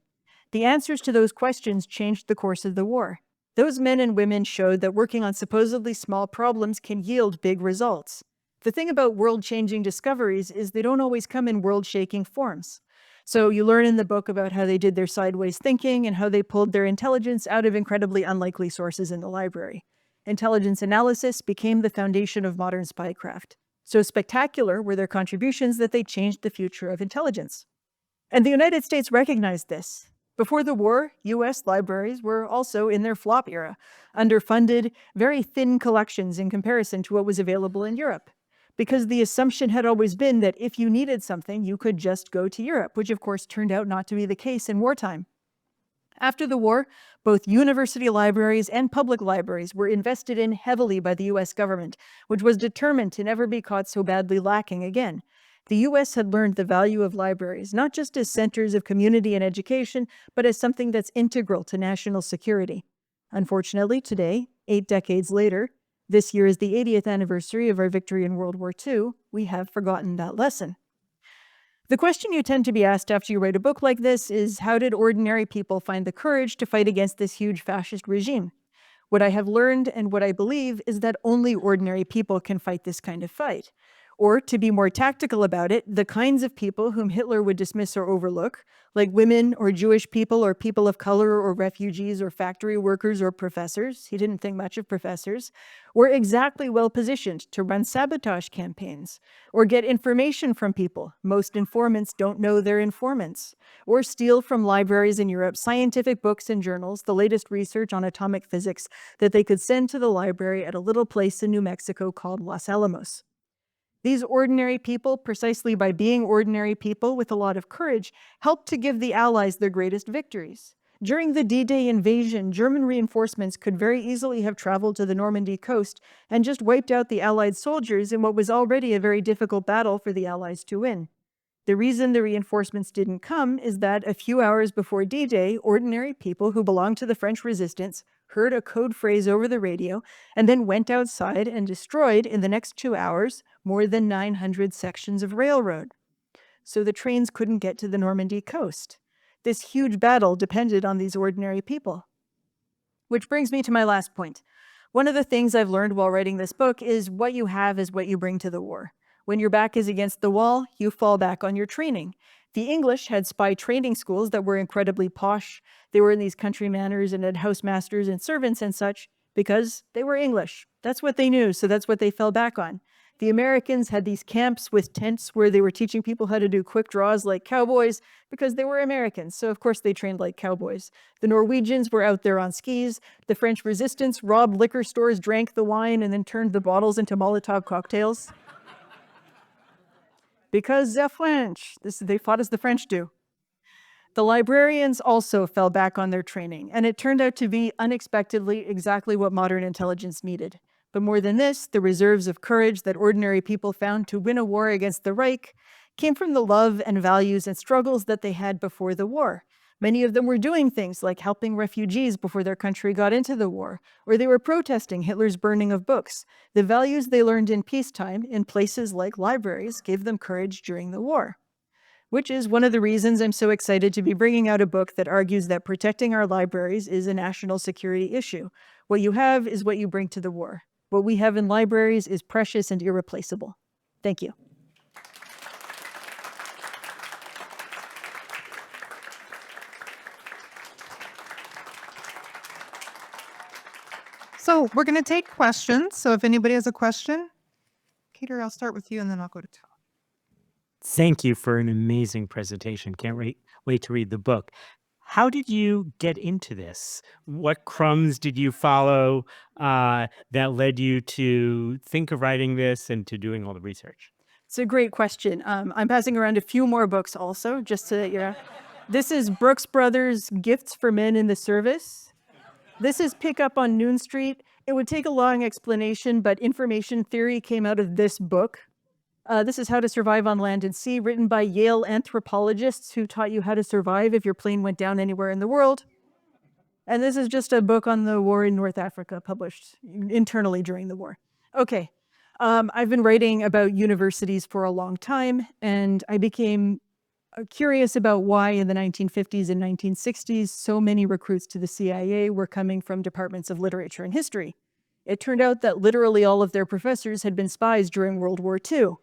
The answers to those questions changed the course of the war. Those men and women showed that working on supposedly small problems can yield big results. The thing about world-changing discoveries is they don't always come in world-shaking forms. So you learn in the book about how they did their sideways thinking and how they pulled their intelligence out of incredibly unlikely sources in the library. Intelligence analysis became the foundation of modern spycraft. So spectacular were their contributions that they changed the future of intelligence. And the United States recognized this. Before the war, U.S. libraries were also in their flop era, underfunded, very thin collections in comparison to what was available in Europe. Because the assumption had always been that if you needed something, you could just go to Europe, which of course turned out not to be the case in wartime. After the war, both university libraries and public libraries were invested in heavily by the U.S. government, which was determined to never be caught so badly lacking again. The U.S. had learned the value of libraries, not just as centers of community and education, but as something that's integral to national security. Unfortunately, today, 8 decades later, this year is the 80th anniversary of our victory in World War II, we have forgotten that lesson. The question you tend to be asked after you write a book like this is, how did ordinary people find the courage to fight against this huge fascist regime? What I have learned and what I believe is that only ordinary people can fight this kind of fight. Or, to be more tactical about it, the kinds of people whom Hitler would dismiss or overlook, like women or Jewish people or people of color or refugees or factory workers or professors, he didn't think much of professors, were exactly well positioned to run sabotage campaigns, or get information from people. Most informants don't know they're informants. Or steal from libraries in Europe scientific books and journals, the latest research on atomic physics, that they could send to the library at a little place in New Mexico called Los Alamos. These ordinary people, precisely by being ordinary people with a lot of courage, helped to give the Allies their greatest victories. During the D-Day invasion, German reinforcements could very easily have traveled to the Normandy coast and just wiped out the Allied soldiers in what was already a very difficult battle for the Allies to win. The reason the reinforcements didn't come is that a few hours before D-Day, ordinary people who belonged to the French resistance heard a code phrase over the radio and then went outside and destroyed, in the next 2 hours, more than 900 sections of railroad. so the trains couldn't get to the Normandy coast. This huge battle depended on these ordinary people. Which brings me to my last point. One of the things I've learned while writing this book is what you have is what you bring to the war. When your back is against the wall, you fall back on your training. The English had spy training schools that were incredibly posh. They were in these country manors and had housemasters and servants and such because they were English. That's what they knew, so that's what they fell back on. The Americans had these camps with tents where they were teaching people how to do quick draws like cowboys because they were Americans, so of course they trained like cowboys. The Norwegians were out there on skis. The French resistance robbed liquor stores, drank the wine, and then turned the bottles into Molotov cocktails. Because they're French. They fought as the French do. The librarians also fell back on their training, and it turned out to be unexpectedly exactly what modern intelligence needed. But more than this, the reserves of courage that ordinary people found to win a war against the Reich came from the love and values and struggles that they had before the war. Many of them were doing things like helping refugees before their country got into the war, or they were protesting Hitler's burning of books. The values they learned in peacetime in places like libraries gave them courage during the war. Which is one of the reasons I'm so excited to be bringing out a book that argues that protecting our libraries is a national security issue. What you have is what you bring to the war. What we have in libraries is precious and irreplaceable. Thank you. So we're going to take questions. So if anybody has a question, Peter, I'll start with you and then I'll go to Tal. Thank you for an amazing presentation. Can't wait to read the book. How did you get into this? What crumbs did you follow that led you to think of writing this and to doing all the research? It's a great question. I'm passing around a few more books also, just so that you know. This is Brooks Brothers' Gifts for Men in the Service. This is Pick Up on Noon Street. It would take a long explanation, but information theory came out of this book. This is How to Survive on Land and Sea, written by Yale anthropologists who taught you how to survive if your plane went down anywhere in the world. And this is just a book on the war in North Africa, published internally during the war. Okay, I've been writing about universities for a long time, and I became curious about why in the 1950s and 1960s so many recruits to the CIA were coming from departments of literature and history. It turned out that literally all of their professors had been spies during World War II.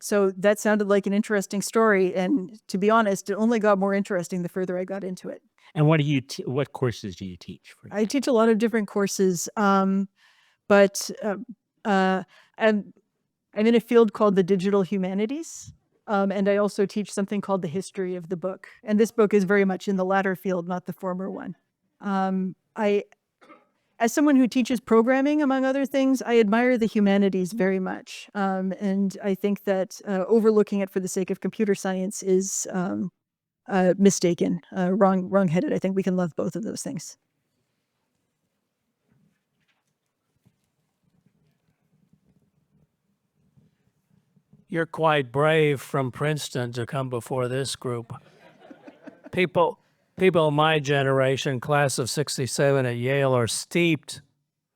So that sounded like an interesting story, and to be honest, it only got more interesting the further I got into it. And what courses do you teach? I teach a lot of different courses, but I'm in a field called the digital humanities, and I also teach something called the history of the book. And this book is very much in the latter field, not the former one. As someone who teaches programming, among other things, I admire the humanities very much. And I think that overlooking it for the sake of computer science is mistaken, wrong-headed. I think we can love both of those things. You're quite brave from Princeton to come before this group. People of my generation, class of 67 at Yale, are steeped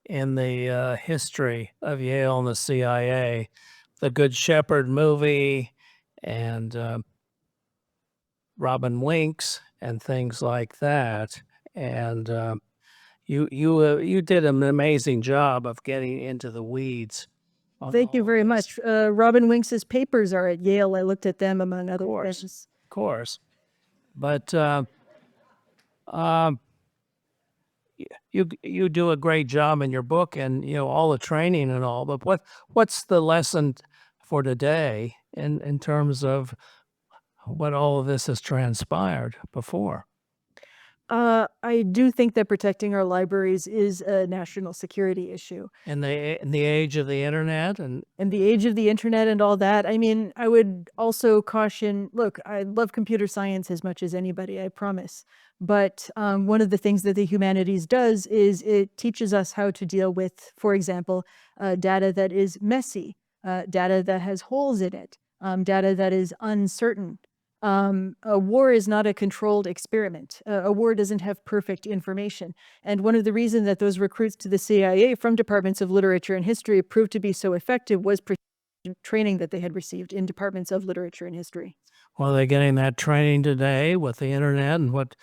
in the history of Yale and the CIA, the Good Shepherd movie, and Robin Winks, and things like that. And you did an amazing job of getting into the weeds. Thank you very much. Robin Winks's papers are at Yale. I looked at them among other things. Of course. But you do a great job in your book, and all the training and all. But what's the lesson for today in terms of what all of this has transpired before? I do think that protecting our libraries is a national security issue. In the age of the internet and the age of the internet and all that. I mean, I would also caution, look, I love computer science as much as anybody, I promise. But one of the things that the humanities does is it teaches us how to deal with, for example, data that is messy, data that has holes in it, data that is uncertain. A war is not a controlled experiment. A war doesn't have perfect information. And one of the reasons that those recruits to the CIA from departments of literature and history proved to be so effective was training that they had received in departments of literature and history. Well, are they getting that training today with the internet and what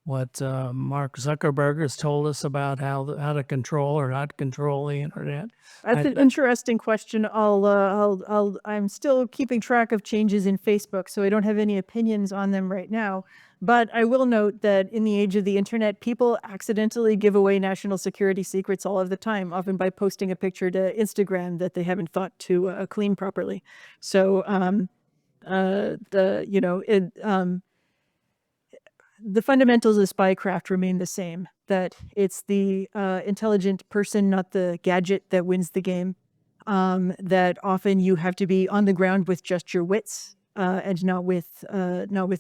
Mark Zuckerberg has told us about how to control or not control the internet? That's an interesting question. I'm still keeping track of changes in Facebook, so I don't have any opinions on them right now. But I will note that in the age of the internet, people accidentally give away national security secrets all of the time, often by posting a picture to Instagram that they haven't thought to clean properly. So, the fundamentals of spycraft remain the same, that it's the intelligent person, not the gadget, that wins the game. That often you have to be on the ground with just your wits and not with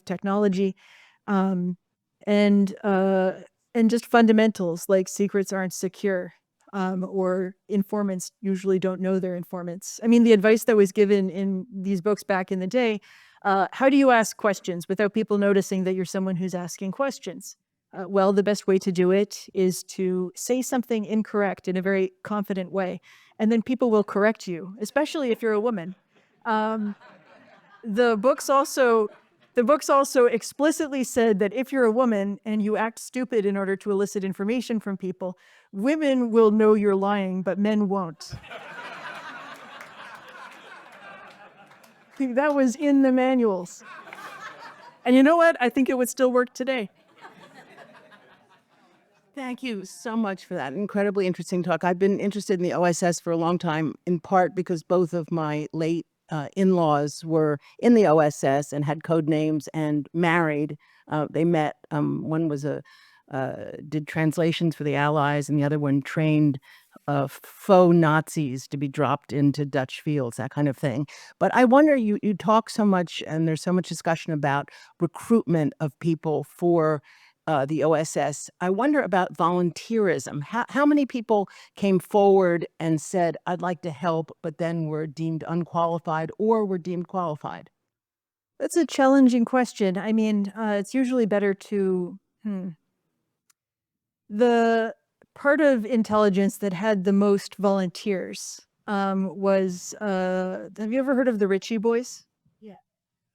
technology. And just fundamentals like secrets aren't secure, or informants usually don't know their informants. I mean, the advice that was given in these books back in the day, how do you ask questions without people noticing that you're someone who's asking questions? Well, the best way to do it is to say something incorrect in a very confident way, and then people will correct you, especially if you're a woman. The books also explicitly said that if you're a woman and you act stupid in order to elicit information from people, women will know you're lying, but men won't. That was in the manuals. And you know what? I think it would still work today. Thank you so much for that incredibly interesting talk. I've been interested in the OSS for a long time, in part because both of my late in-laws were in the OSS and had code names and married. They met. One was did translations for the Allies, and the other one trained faux Nazis to be dropped into Dutch fields, that kind of thing. But I wonder, you talk so much, and there's so much discussion about recruitment of people for the OSS. I wonder about volunteerism. How many people came forward and said, I'd like to help, but then were deemed unqualified or were deemed qualified? That's a challenging question. I mean, it's usually better to... The part of intelligence that had the most volunteers was... have you ever heard of the Ritchie boys?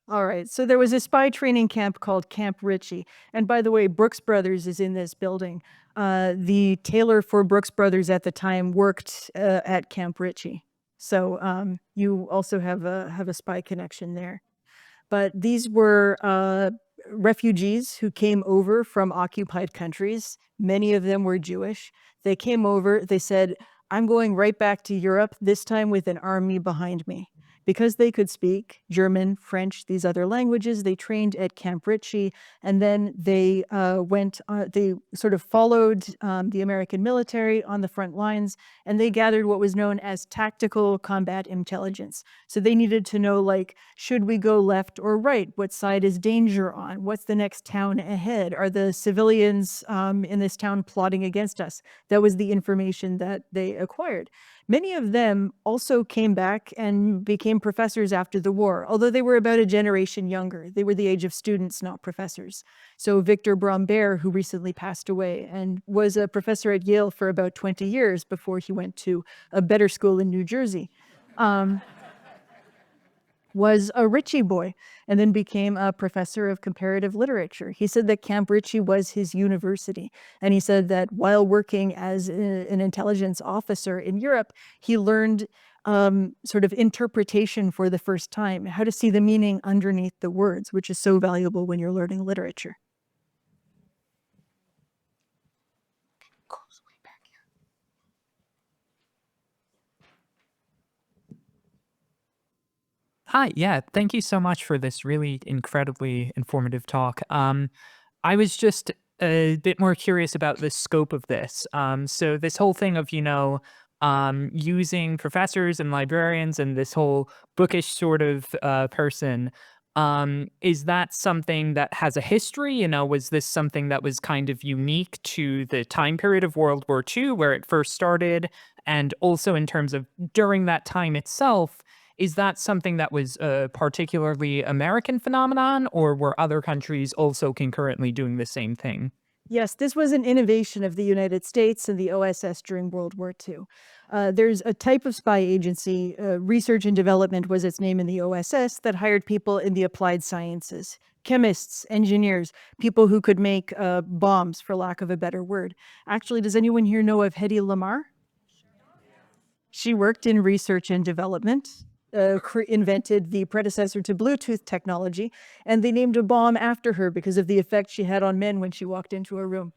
All right, so there was a spy training camp called Camp Ritchie. And by the way, Brooks Brothers is in this building. The tailor for Brooks Brothers at the time worked at Camp Ritchie. So you also have a spy connection there. But these were refugees who came over from occupied countries. Many of them were Jewish. They came over, they said, I'm going right back to Europe, this time with an army behind me. Because they could speak German, French, these other languages, they trained at Camp Ritchie, and then they they sort of followed the American military on the front lines, and they gathered what was known as tactical combat intelligence. So they needed to know, like, should we go left or right? What side is danger on? What's the next town ahead? Are the civilians in this town plotting against us? That was the information that they acquired. Many of them also came back and became professors after the war, although they were about a generation younger. They were the age of students, not professors. So Victor Bromberg, who recently passed away and was a professor at Yale for about 20 years before he went to a better school in New Jersey, was a Ritchie boy and then became a professor of comparative literature. He said that Camp Ritchie was his university. And he said that while working as an intelligence officer in Europe, he learned sort of interpretation for the first time, how to see the meaning underneath the words, which is so valuable when you're learning literature. Hi, yeah, thank you so much for this really incredibly informative talk. I was just a bit more curious about the scope of this. So this whole thing of, using professors and librarians and this whole bookish sort of person, is that something that has a history? Was this something that was kind of unique to the time period of World War II where it first started? And also in terms of during that time itself, is that something that was a particularly American phenomenon, or were other countries also concurrently doing the same thing? Yes, this was an innovation of the United States and the OSS during World War II. There's a type of spy agency, Research and Development was its name in the OSS, that hired people in the applied sciences, chemists, engineers, people who could make bombs, for lack of a better word. Actually, does anyone here know of Hedy Lamarr? She worked in research and development, invented the predecessor to Bluetooth technology, and they named a bomb after her because of the effect she had on men when she walked into a room.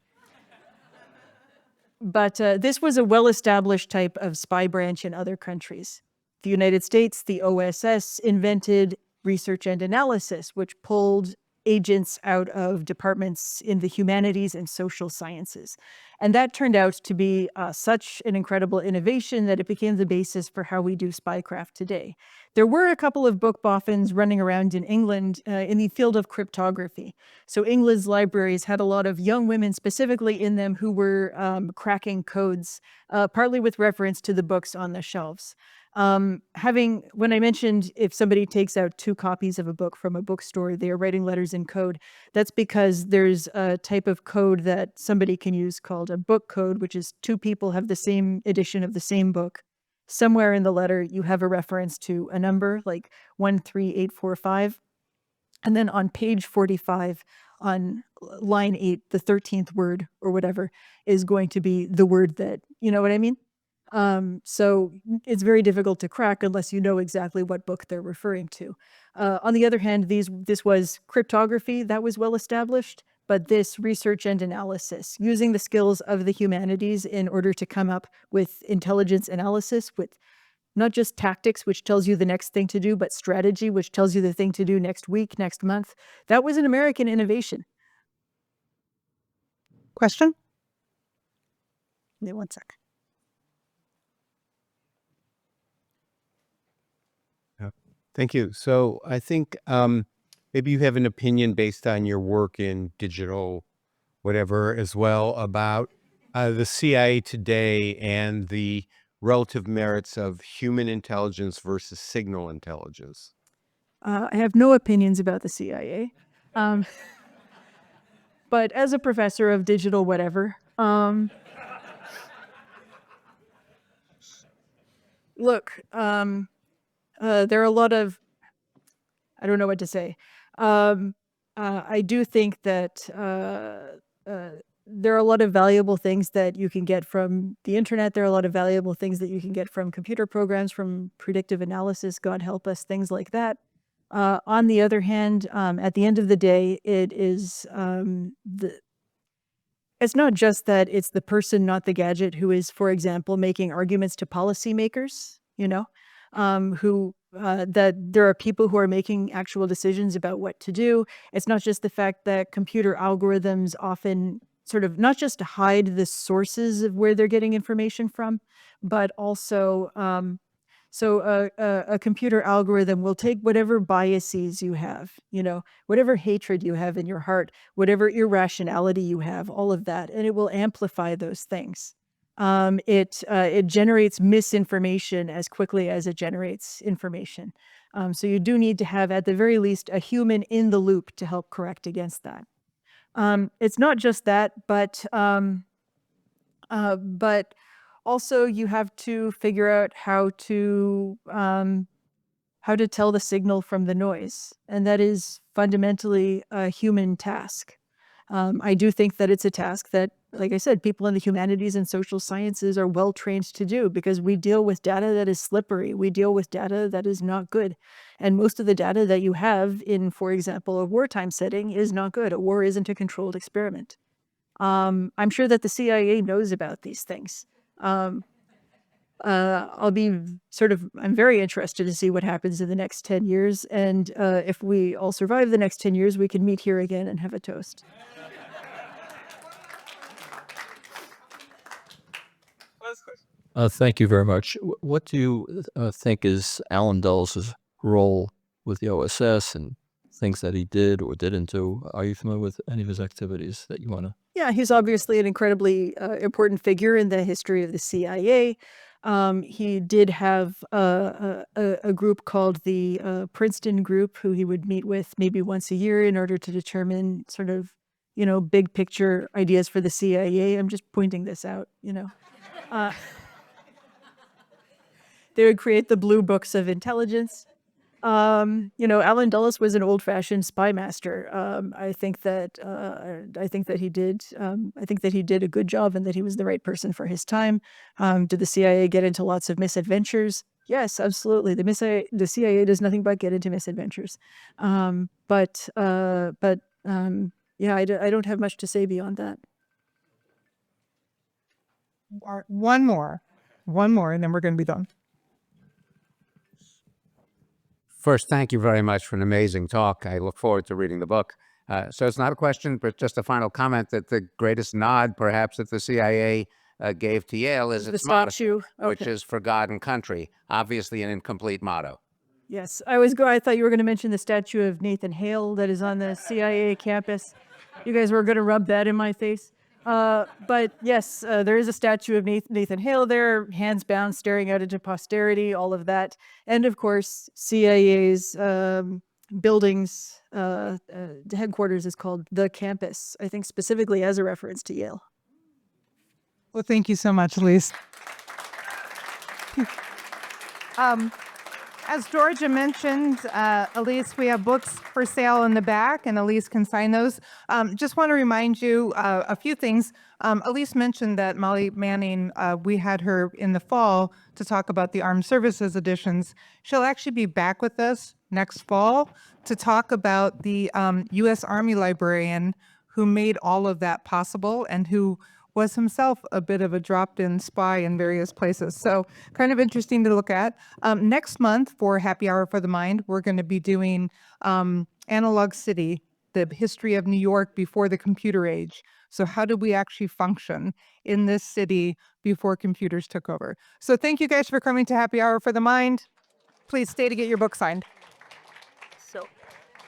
But this was a well-established type of spy branch in other countries. The United States, the OSS, invented research and analysis, which pulled agents out of departments in the humanities and social sciences. And that turned out to be such an incredible innovation that it became the basis for how we do spycraft today. There were a couple of book boffins running around in England in the field of cryptography. So England's libraries had a lot of young women specifically in them who were cracking codes, partly with reference to the books on the shelves. When I mentioned if somebody takes out 2 copies of a book from a bookstore, they are writing letters in code. That's because there's a type of code that somebody can use called a book code, which is 2 people have the same edition of the same book. Somewhere in the letter, you have a reference to a number like 13845. And then on page 45, on line 8, the 13th word or whatever is going to be the word that, you know what I mean? So it's very difficult to crack unless you know exactly what book they're referring to. On the other hand, this was cryptography that was well established, but this research and analysis, using the skills of the humanities in order to come up with intelligence analysis, with not just tactics, which tells you the next thing to do, but strategy, which tells you the thing to do next week, next month. That was an American innovation. Question? Wait 1 sec. Thank you. So I think maybe you have an opinion based on your work in digital, whatever, as well, about the CIA today and the relative merits of human intelligence versus signal intelligence. I have no opinions about the CIA. But as a professor of digital whatever, look, there are a lot of, I don't know what to say. I do think that there are a lot of valuable things that you can get from the internet. There are a lot of valuable things that you can get from computer programs, from predictive analysis, God help us, things like that. On the other hand, at the end of the day, it is it's not just that it's the person, not the gadget, who is, for example, making arguments to policymakers, that there are people who are making actual decisions about what to do. It's not just the fact that computer algorithms often sort of not just hide the sources of where they're getting information from, but also a computer algorithm will take whatever biases you have, whatever hatred you have in your heart, whatever irrationality you have, all of that, and it will amplify those things. It generates misinformation as quickly as it generates information. So you do need to have, at the very least, a human in the loop to help correct against that. It's not just that, but also you have to figure out how to tell the signal from the noise, and that is fundamentally a human task. I do think that it's a task that, like I said, people in the humanities and social sciences are well trained to do, because we deal with data that is slippery. We deal with data that is not good. And most of the data that you have in, for example, a wartime setting is not good. A war isn't a controlled experiment. I'm sure that the CIA knows about these things. I'm very interested to see what happens in the next 10 years. And if we all survive the next 10 years, we can meet here again and have a toast. Thank you very much. What do you think is Alan Dulles' role with the OSS and things that he did or didn't do? Are you familiar with any of his activities that you want to? Yeah, he's obviously an incredibly important figure in the history of the CIA. He did have a group called the Princeton group, who he would meet with maybe once a year in order to determine sort of, big picture ideas for the CIA. I'm just pointing this out, They would create the blue books of intelligence. Alan Dulles was an old-fashioned spy master. I think that he did a good job and that he was the right person for his time. Did the CIA get into lots of misadventures? Yes, absolutely. The CIA does nothing but get into misadventures. Yeah, I don't have much to say beyond that. One more, and then we're going to be done. First, thank you very much for an amazing talk. I look forward to reading the book. So it's not a question, but just a final comment that the greatest nod, perhaps, that the CIA gave to Yale is The its motto, statue. which Okay. is for God and country. Obviously, an incomplete motto. Yes, I thought you were going to mention the statue of Nathan Hale that is on the CIA campus. You guys were going to rub that in my face. But yes, there is a statue of Nathan Hale there, hands bound, staring out into posterity, all of that. And of course, CIA's buildings, the headquarters is called the campus, I think specifically as a reference to Yale. Well, thank you so much, Elyse. As Georgia mentioned, Elyse, we have books for sale in the back, and Elyse can sign those. Just want to remind you a few things. Elyse mentioned that Molly Manning, we had her in the fall to talk about the Armed Services editions. She'll actually be back with us next fall to talk about the U.S. Army librarian who made all of that possible and who was himself a bit of a dropped-in spy in various places. So kind of interesting to look at. Next month for Happy Hour for the Mind, we're going to be doing Analog City, the history of New York before the computer age. So how did we actually function in this city before computers took over? So thank you guys for coming to Happy Hour for the Mind. Please stay to get your book signed.